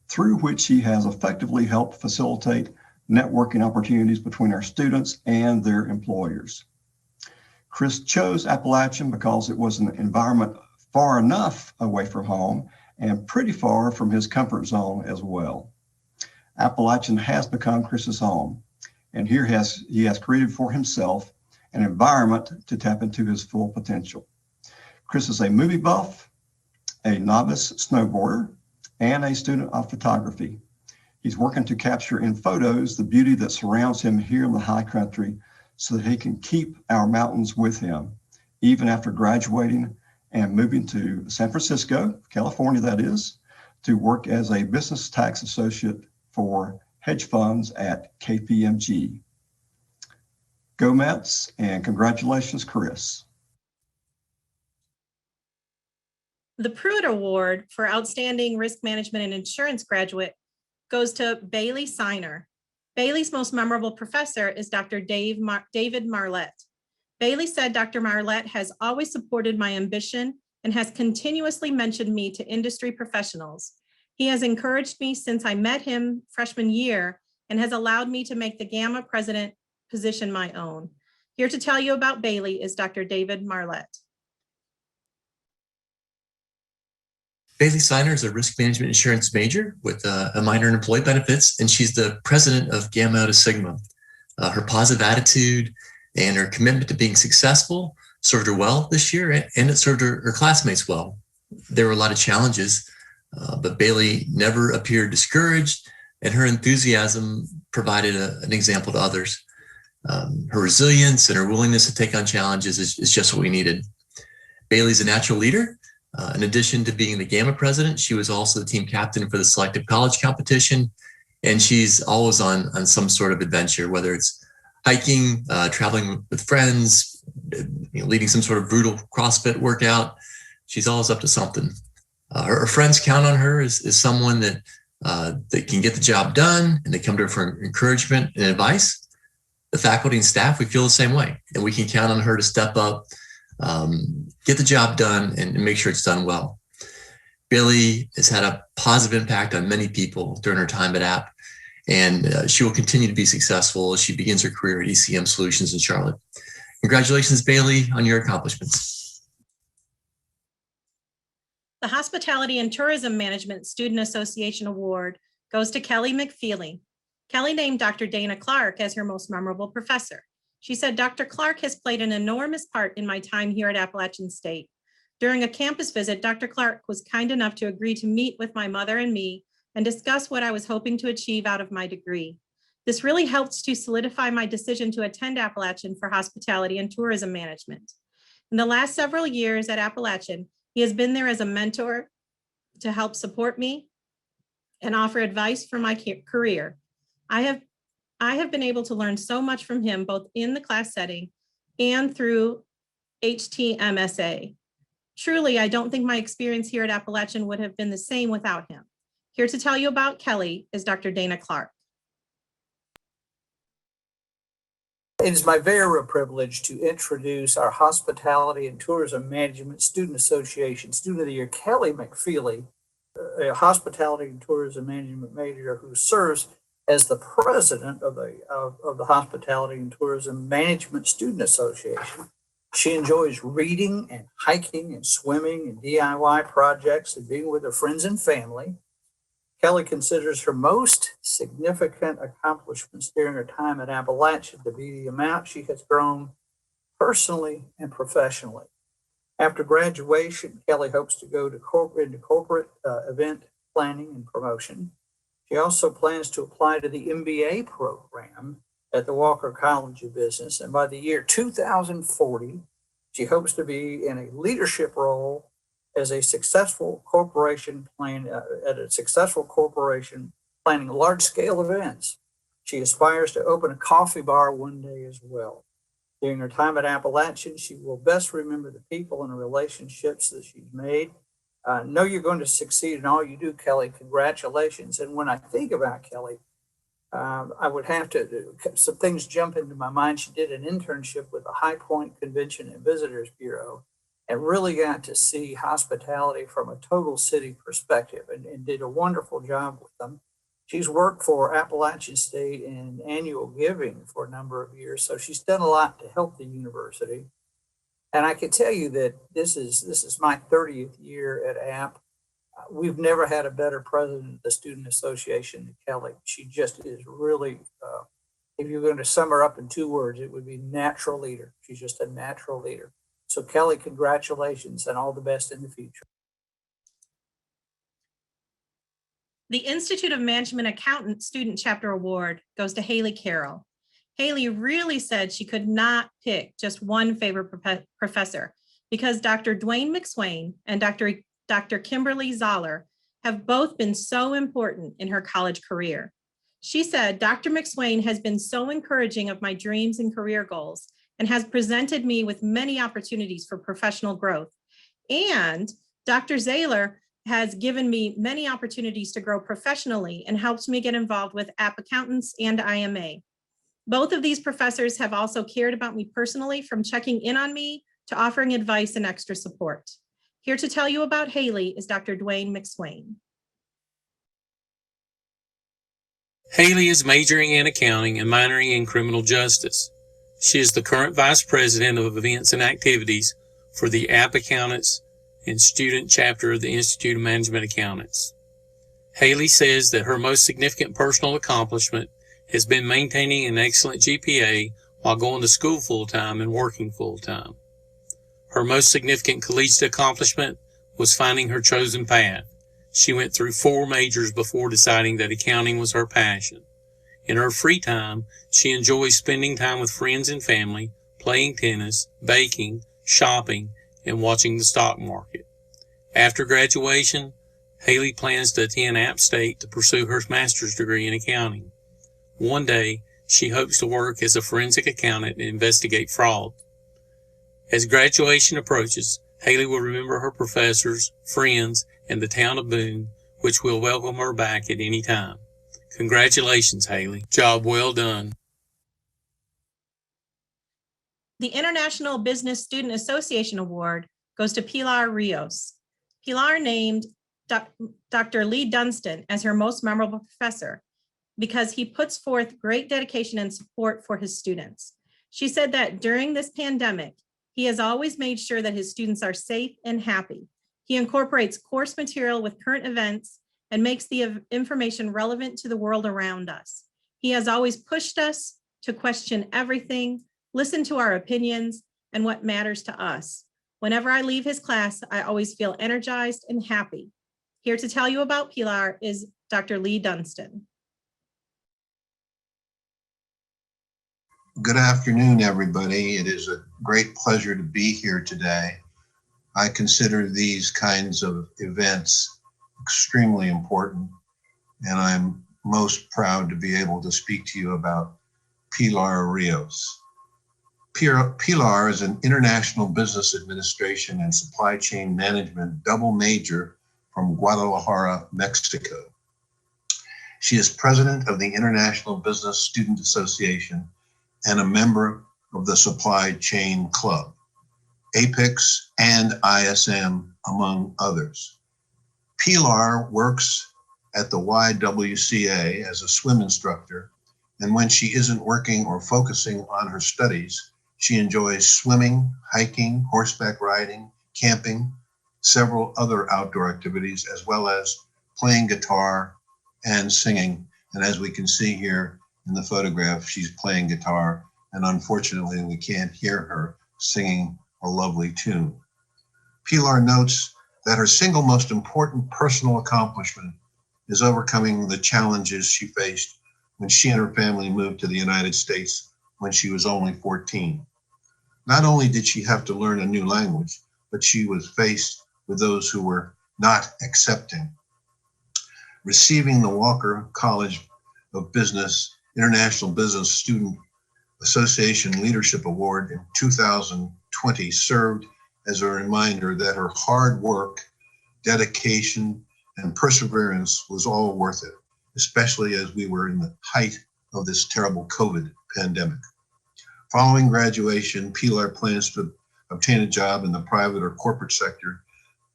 through which he has effectively helped facilitate networking opportunities between our students and their employers. Chris chose Appalachian because it was an environment far enough away from home and pretty far from his comfort zone as well. Appalachian has become Chris's home, and here he has created for himself an environment to tap into his full potential. Chris is a movie buff, a novice snowboarder, and a student of photography. He's working to capture in photos the beauty that surrounds him here in the high country so that he can keep our mountains with him, even after graduating and moving to San Francisco, California that is, to work as a business tax associate for hedge funds at KPMG. Go Mets, and congratulations, Chris. The Pruitt Award for Outstanding Risk Management and Insurance Graduate goes to Bailey Siner. Bailey's most memorable professor is Dr. David Marlette. Bailey said Dr. Marlette has always supported my ambition and has continuously mentioned me to industry professionals. He has encouraged me since I met him freshman year and has allowed me to make the Gamma president position my own. Here to tell you about Bailey is Dr. David Marlette. Bailey Siner is a risk management insurance major with a minor in employee benefits, and she's the president of Gamma Iota Sigma. Her positive attitude and her commitment to being successful served her well this year, and it served her classmates well. There were a lot of challenges, but Bailey never appeared discouraged, and her enthusiasm provided an example to others. Her resilience and her willingness to take on challenges is just what we needed. Bailey's a natural leader. In addition to being the Gamma president, she was also the team captain for the selective college competition, and she's always on some sort of adventure, whether it's hiking, traveling with friends, leading some sort of brutal CrossFit workout. She's always up to something. Her friends count on her as someone that can get the job done, and they come to her for encouragement and advice. The faculty and staff, we feel the same way, and we can count on her to step up get the job done and make sure it's done well. Bailey has had a positive impact on many people during her time at App, and she will continue to be successful as she begins her career at ECM Solutions in Charlotte. Congratulations, Bailey, on your accomplishments. The Hospitality and Tourism Management Student Association Award goes to Kelly McFeely. Kelly named Dr. Dana Clark as her most memorable professor. She said, Dr. Clark has played an enormous part in my time here at Appalachian State. During a campus visit, Dr. Clark was kind enough to agree to meet with my mother and me and discuss what I was hoping to achieve out of my degree. This really helped to solidify my decision to attend Appalachian for hospitality and tourism management. In the last several years at Appalachian, he has been there as a mentor to help support me and offer advice for my career. I have been able to learn so much from him, both in the class setting and through HTMSA. Truly, I don't think my experience here at Appalachian would have been the same without him. Here to tell you about Kelly is Dr. Dana Clark. It is my very real privilege to introduce our Hospitality and Tourism Management Student Association Student of the Year, Kelly McFeely, a Hospitality and Tourism Management major who serves as the president of the Hospitality and Tourism Management Student Association. She enjoys reading and hiking and swimming and DIY projects and being with her friends and family. Kelly considers her most significant accomplishments during her time at Appalachian to be the amount she has grown personally and professionally. After graduation, Kelly hopes to go to corporate event planning and promotion. She also plans to apply to the MBA program at the Walker College of Business, and by the year 2040, she hopes to be in a leadership role as a successful corporation planning large-scale events. She aspires to open a coffee bar one day as well. During her time at Appalachian, she will best remember the people and the relationships that she's made. Know you're going to succeed in all you do, Kelly. Congratulations. And when I think about Kelly, I would have to, some things jump into my mind. She did an internship with the High Point Convention and Visitors Bureau and really got to see hospitality from a total city perspective and did a wonderful job with them. She's worked for Appalachian State in annual giving for a number of years, so she's done a lot to help the university. And I can tell you that this is my 30th year at App. We've never had a better president of the Student Association than Kelly. She just is really, if you're going to sum her up in 2 words, it would be natural leader. She's just a natural leader. So Kelly, congratulations and all the best in the future. The Institute of Management Accountant Student Chapter Award goes to Haley Carroll. Haley really said she could not pick just one favorite professor because Dr. Dwayne McSwain and Dr. Kimberly Zoller have both been so important in her college career. She said, Dr. McSwain has been so encouraging of my dreams and career goals and has presented me with many opportunities for professional growth. And Dr. Zoller has given me many opportunities to grow professionally and helped me get involved with App Accountants and IMA. Both of these professors have also cared about me personally, from checking in on me to offering advice and extra support. Here to tell you about Haley is Dr. Dwayne McSwain. Haley is majoring in accounting and minoring in criminal justice. She is the current vice president of events and activities for the App Accountants and student chapter of the Institute of Management Accountants. Haley says that her most significant personal accomplishment has been maintaining an excellent GPA while going to school full-time and working full-time. Her most significant collegiate accomplishment was finding her chosen path. She went through 4 majors before deciding that accounting was her passion. In her free time, she enjoys spending time with friends and family, playing tennis, baking, shopping, and watching the stock market. After graduation, Haley plans to attend App State to pursue her master's degree in accounting. One day, she hopes to work as a forensic accountant and investigate fraud. As graduation approaches, Haley will remember her professors, friends, and the town of Boone, which will welcome her back at any time. Congratulations, Haley. Job well done. The International Business Student Association Award goes to Pilar Rios. Pilar named Dr. Lee Dunstan as her most memorable professor because he puts forth great dedication and support for his students. She said that during this pandemic, he has always made sure that his students are safe and happy. He incorporates course material with current events and makes the information relevant to the world around us. He has always pushed us to question everything, listen to our opinions, and what matters to us. Whenever I leave his class, I always feel energized and happy. Here to tell you about Pilar is Dr. Lee Dunstan. Good afternoon, everybody. It is a great pleasure to be here today. I consider these kinds of events extremely important, and I'm most proud to be able to speak to you about Pilar Rios. Pilar is an international business administration and supply chain management double major from Guadalajara, Mexico. She is president of the International Business Student Association and a member of the Supply Chain Club, APIX and ISM, among others. Pilar works at the YWCA as a swim instructor, and when she isn't working or focusing on her studies, she enjoys swimming, hiking, horseback riding, camping, several other outdoor activities, as well as playing guitar and singing. And as we can see here in the photograph, she's playing guitar, and unfortunately we can't hear her singing a lovely tune. Pilar notes that her single most important personal accomplishment is overcoming the challenges she faced when she and her family moved to the United States when she was only 14. Not only did she have to learn a new language, but she was faced with those who were not accepting. Receiving the Walker College of Business International Business Student Association Leadership Award in 2020 served as a reminder that her hard work, dedication, and perseverance was all worth it, especially as we were in the height of this terrible COVID pandemic. Following graduation, Pilar plans to obtain a job in the private or corporate sector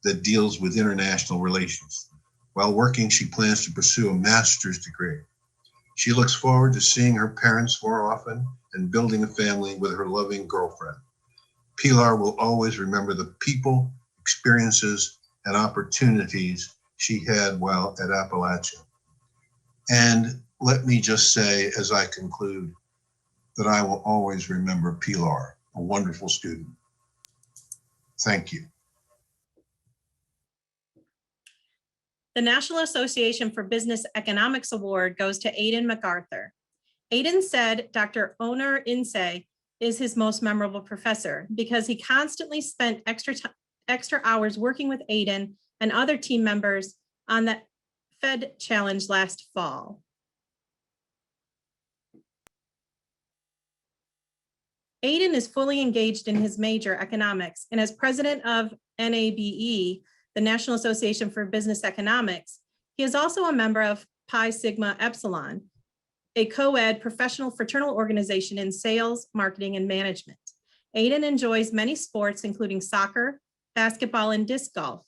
that deals with international relations. While working, she plans to pursue a master's degree. She looks forward to seeing her parents more often and building a family with her loving girlfriend. Pilar will always remember the people, experiences, and opportunities she had while at Appalachian. And let me just say, as I conclude, that I will always remember Pilar, a wonderful student. Thank you. The National Association for Business Economics Award goes to Aidan MacArthur. Aidan said Dr. Honor Insay is his most memorable professor because he constantly spent extra hours working with Aidan and other team members on the Fed Challenge last fall. Aidan is fully engaged in his major, economics, and as president of NABE, the National Association for Business Economics, he is also a member of Pi Sigma Epsilon, a co-ed professional fraternal organization in sales, marketing, and management. Aidan enjoys many sports, including soccer, basketball, and disc golf.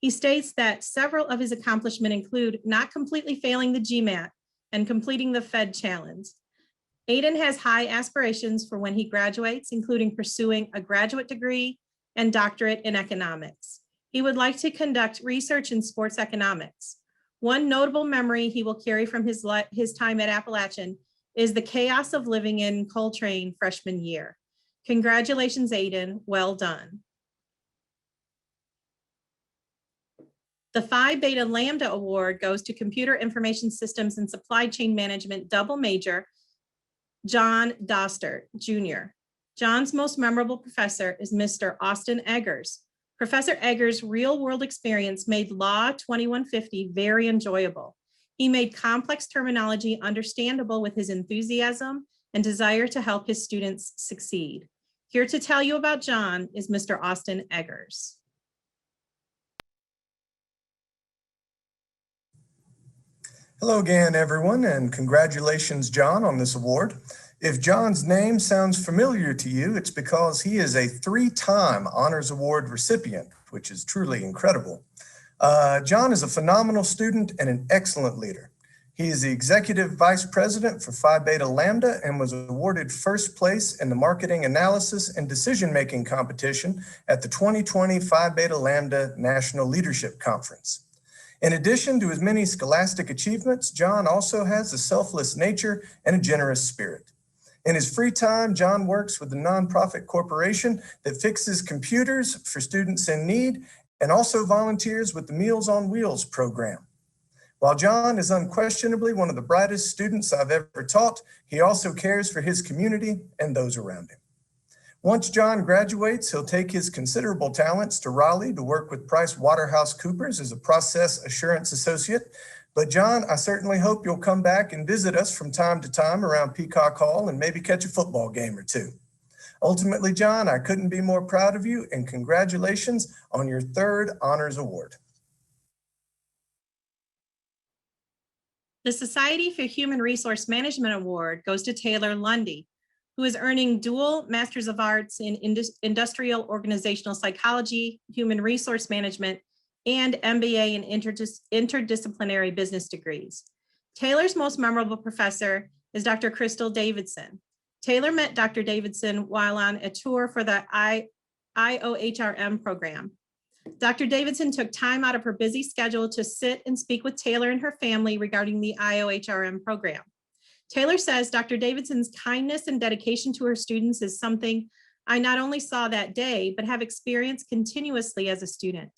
He states that several of his accomplishments include not completely failing the GMAT and completing the Fed Challenge. Aidan has high aspirations for when he graduates, including pursuing a graduate degree and doctorate in economics. He would like to conduct research in sports economics. One notable memory he will carry from his time at Appalachian is the chaos of living in Coltrane freshman year. Congratulations, Aidan, well done. The Phi Beta Lambda Award goes to Computer Information Systems and Supply Chain Management double major, John Doster, Jr. John's most memorable professor is Mr. Austin Eggers. Professor Eggers' real-world experience made Law 2150 very enjoyable. He made complex terminology understandable with his enthusiasm and desire to help his students succeed. Here to tell you about John is Mr. Austin Eggers. Hello again, everyone, and congratulations, John, on this award. If John's name sounds familiar to you, it's because he is a 3-time Honors Award recipient, which is truly incredible. John is a phenomenal student and an excellent leader. He is the Executive Vice President for Phi Beta Lambda and was awarded first place in the Marketing Analysis and Decision-Making Competition at the 2020 Phi Beta Lambda National Leadership Conference. In addition to his many scholastic achievements, John also has a selfless nature and a generous spirit. In his free time, John works with a nonprofit corporation that fixes computers for students in need and also volunteers with the Meals on Wheels program. While John is unquestionably one of the brightest students I've ever taught, he also cares for his community and those around him. Once John graduates, he'll take his considerable talents to Raleigh to work with PricewaterhouseCoopers as a process assurance associate. But John, I certainly hope you'll come back and visit us from time to time around Peacock Hall and maybe catch a football game or two. Ultimately, John, I couldn't be more proud of you, and congratulations on your 3rd Honors Award. The Society for Human Resource Management Award goes to Taylor Lundy, who is earning dual Masters of Arts in Industrial Organizational Psychology, Human Resource Management, and MBA in interdisciplinary business degrees. Taylor's most memorable professor is Dr. Crystal Davidson. Taylor met Dr. Davidson while on a tour for the IOHRM program. Dr. Davidson took time out of her busy schedule to sit and speak with Taylor and her family regarding the IOHRM program. Taylor says Dr. Davidson's kindness and dedication to her students is something I not only saw that day, but have experienced continuously as a student.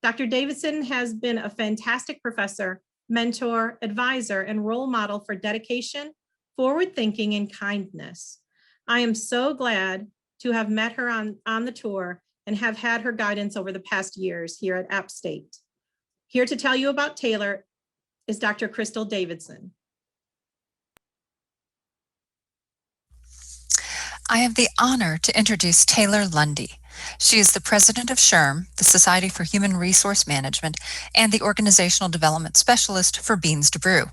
Dr. Davidson has been a fantastic professor, mentor, advisor, and role model for dedication, forward thinking, and kindness. I am so glad to have met her on the tour and have had her guidance over the past years here at App State. Here to tell you about Taylor is Dr. Crystal Davidson. I have the honor to introduce Taylor Lundy. She is the president of SHRM, the Society for Human Resource Management, and the Organizational Development Specialist for Beans to Brew.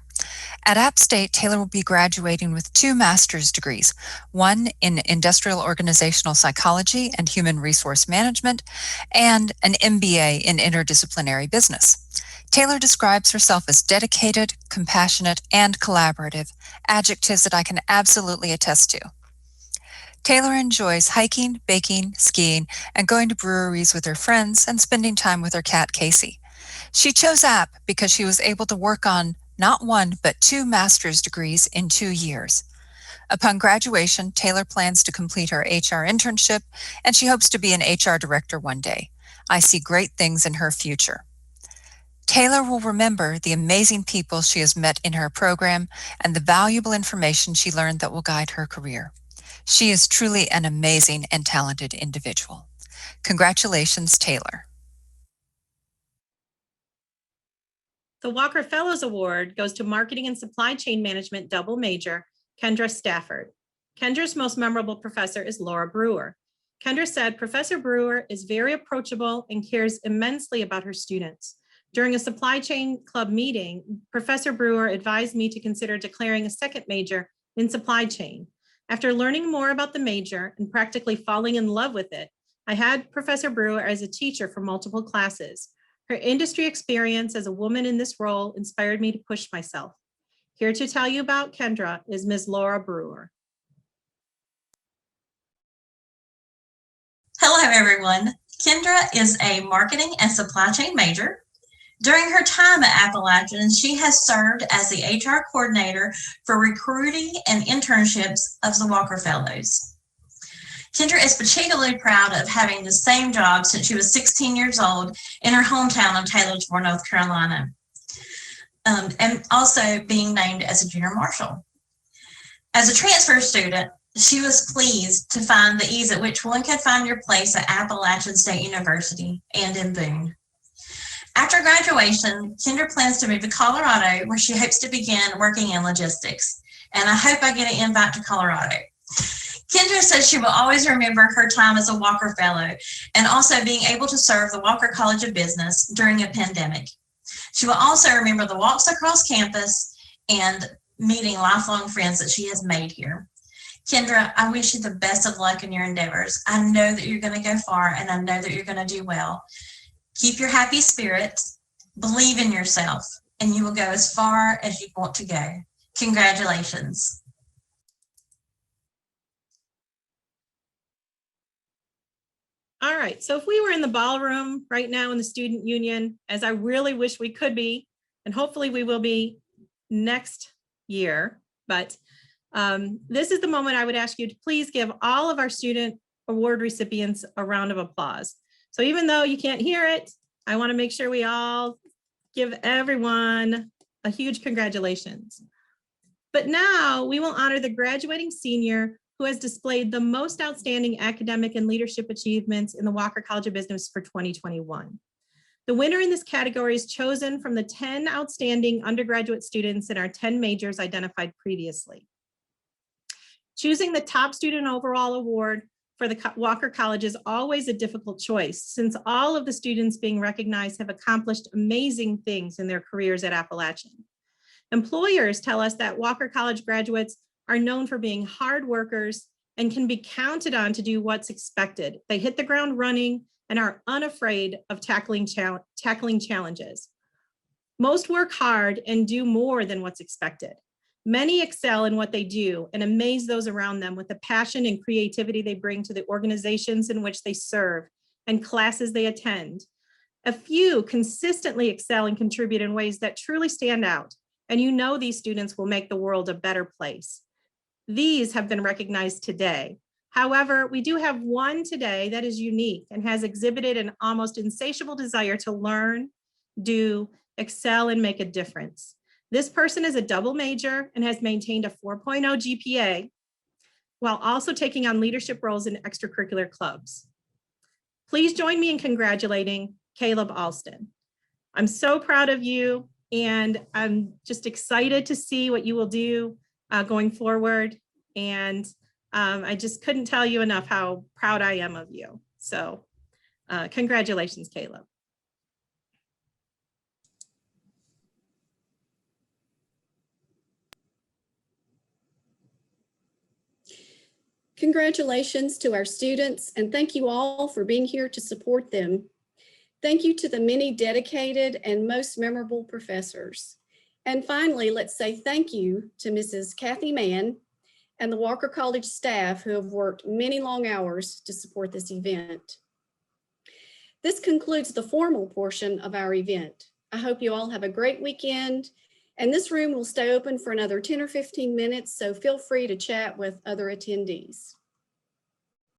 At App State, Taylor will be graduating with 2 master's degrees, one in Industrial Organizational Psychology and Human Resource Management, and an MBA in Interdisciplinary Business. Taylor describes herself as dedicated, compassionate, and collaborative, adjectives that I can absolutely attest to. Taylor enjoys hiking, baking, skiing, and going to breweries with her friends and spending time with her cat, Casey. She chose App because she was able to work on not 1, but 2 master's degrees in 2 years. Upon graduation, Taylor plans to complete her HR internship, and she hopes to be an HR director one day. I see great things in her future. Taylor will remember the amazing people she has met in her program and the valuable information she learned that will guide her career. She is truly an amazing and talented individual. Congratulations, Taylor. The Walker Fellows Award goes to Marketing and Supply Chain Management double major, Kendra Stafford. Kendra's most memorable professor is Laura Brewer. Kendra said, Professor Brewer is very approachable and cares immensely about her students. During a supply chain club meeting, Professor Brewer advised me to consider declaring a second major in supply chain. After learning more about the major and practically falling in love with it, I had Professor Brewer as a teacher for multiple classes. Her industry experience as a woman in this role inspired me to push myself. Here to tell you about Kendra is Ms. Laura Brewer. Hello, everyone. Kendra is a marketing and supply chain major. During her time at Appalachian, she has served as the HR coordinator for recruiting and internships of the Walker Fellows. Kendra is particularly proud of having the same job since she was 16 years old in her hometown of Taylorsville, North Carolina, and also being named as a junior marshal. As a transfer student, she was pleased to find the ease at which one could find your place at Appalachian State University and in Boone. After graduation, Kendra plans to move to Colorado, where she hopes to begin working in logistics. And I hope I get an invite to Colorado. Kendra says she will always remember her time as a Walker Fellow and also being able to serve the Walker College of Business during a pandemic. She will also remember the walks across campus and meeting lifelong friends that she has made here. Kendra, I wish you the best of luck in your endeavors. I know that you're going to go far, and I know that you're going to do well. Keep your happy spirit, believe in yourself, and you will go as far as you want to go. Congratulations. All right, so if we were in the ballroom right now in the student union, as I really wish we could be, and hopefully we will be next year, but this is the moment I would ask you to please give all of our student award recipients a round of applause. So even though you can't hear it, I want to make sure we all give everyone a huge congratulations. But now we will honor the graduating senior who has displayed the most outstanding academic and leadership achievements in the Walker College of Business for 2021. The winner in this category is chosen from the 10 outstanding undergraduate students in our 10 majors identified previously. Choosing the top student overall award for the Walker College is always a difficult choice, since all of the students being recognized have accomplished amazing things in their careers at Appalachian. Employers tell us that Walker College graduates are known for being hard workers and can be counted on to do what's expected. They hit the ground running and are unafraid of tackling challenges. Most work hard and do more than what's expected. Many excel in what they do and amaze those around them with the passion and creativity they bring to the organizations in which they serve and classes they attend. A few consistently excel and contribute in ways that truly stand out, and you know these students will make the world a better place. These have been recognized today. However, we do have one today that is unique and has exhibited an almost insatiable desire to learn, do, excel, and make a difference. This person is a double major and has maintained a 4.0 GPA while also taking on leadership roles in extracurricular clubs. Please join me in congratulating Caleb Alston. I'm so proud of you, and I'm just excited to see what you will do going forward. And I just couldn't tell you enough how proud I am of you. So congratulations, Caleb. Congratulations to our students, and thank you all for being here to support them. Thank you to the many dedicated and most memorable professors. And finally, let's say thank you to Mrs. Kathy Mann and the Walker College staff who have worked many long hours to support this event. This concludes the formal portion of our event. I hope you all have a great weekend, and this room will stay open for another 10 or 15 minutes, so feel free to chat with other attendees.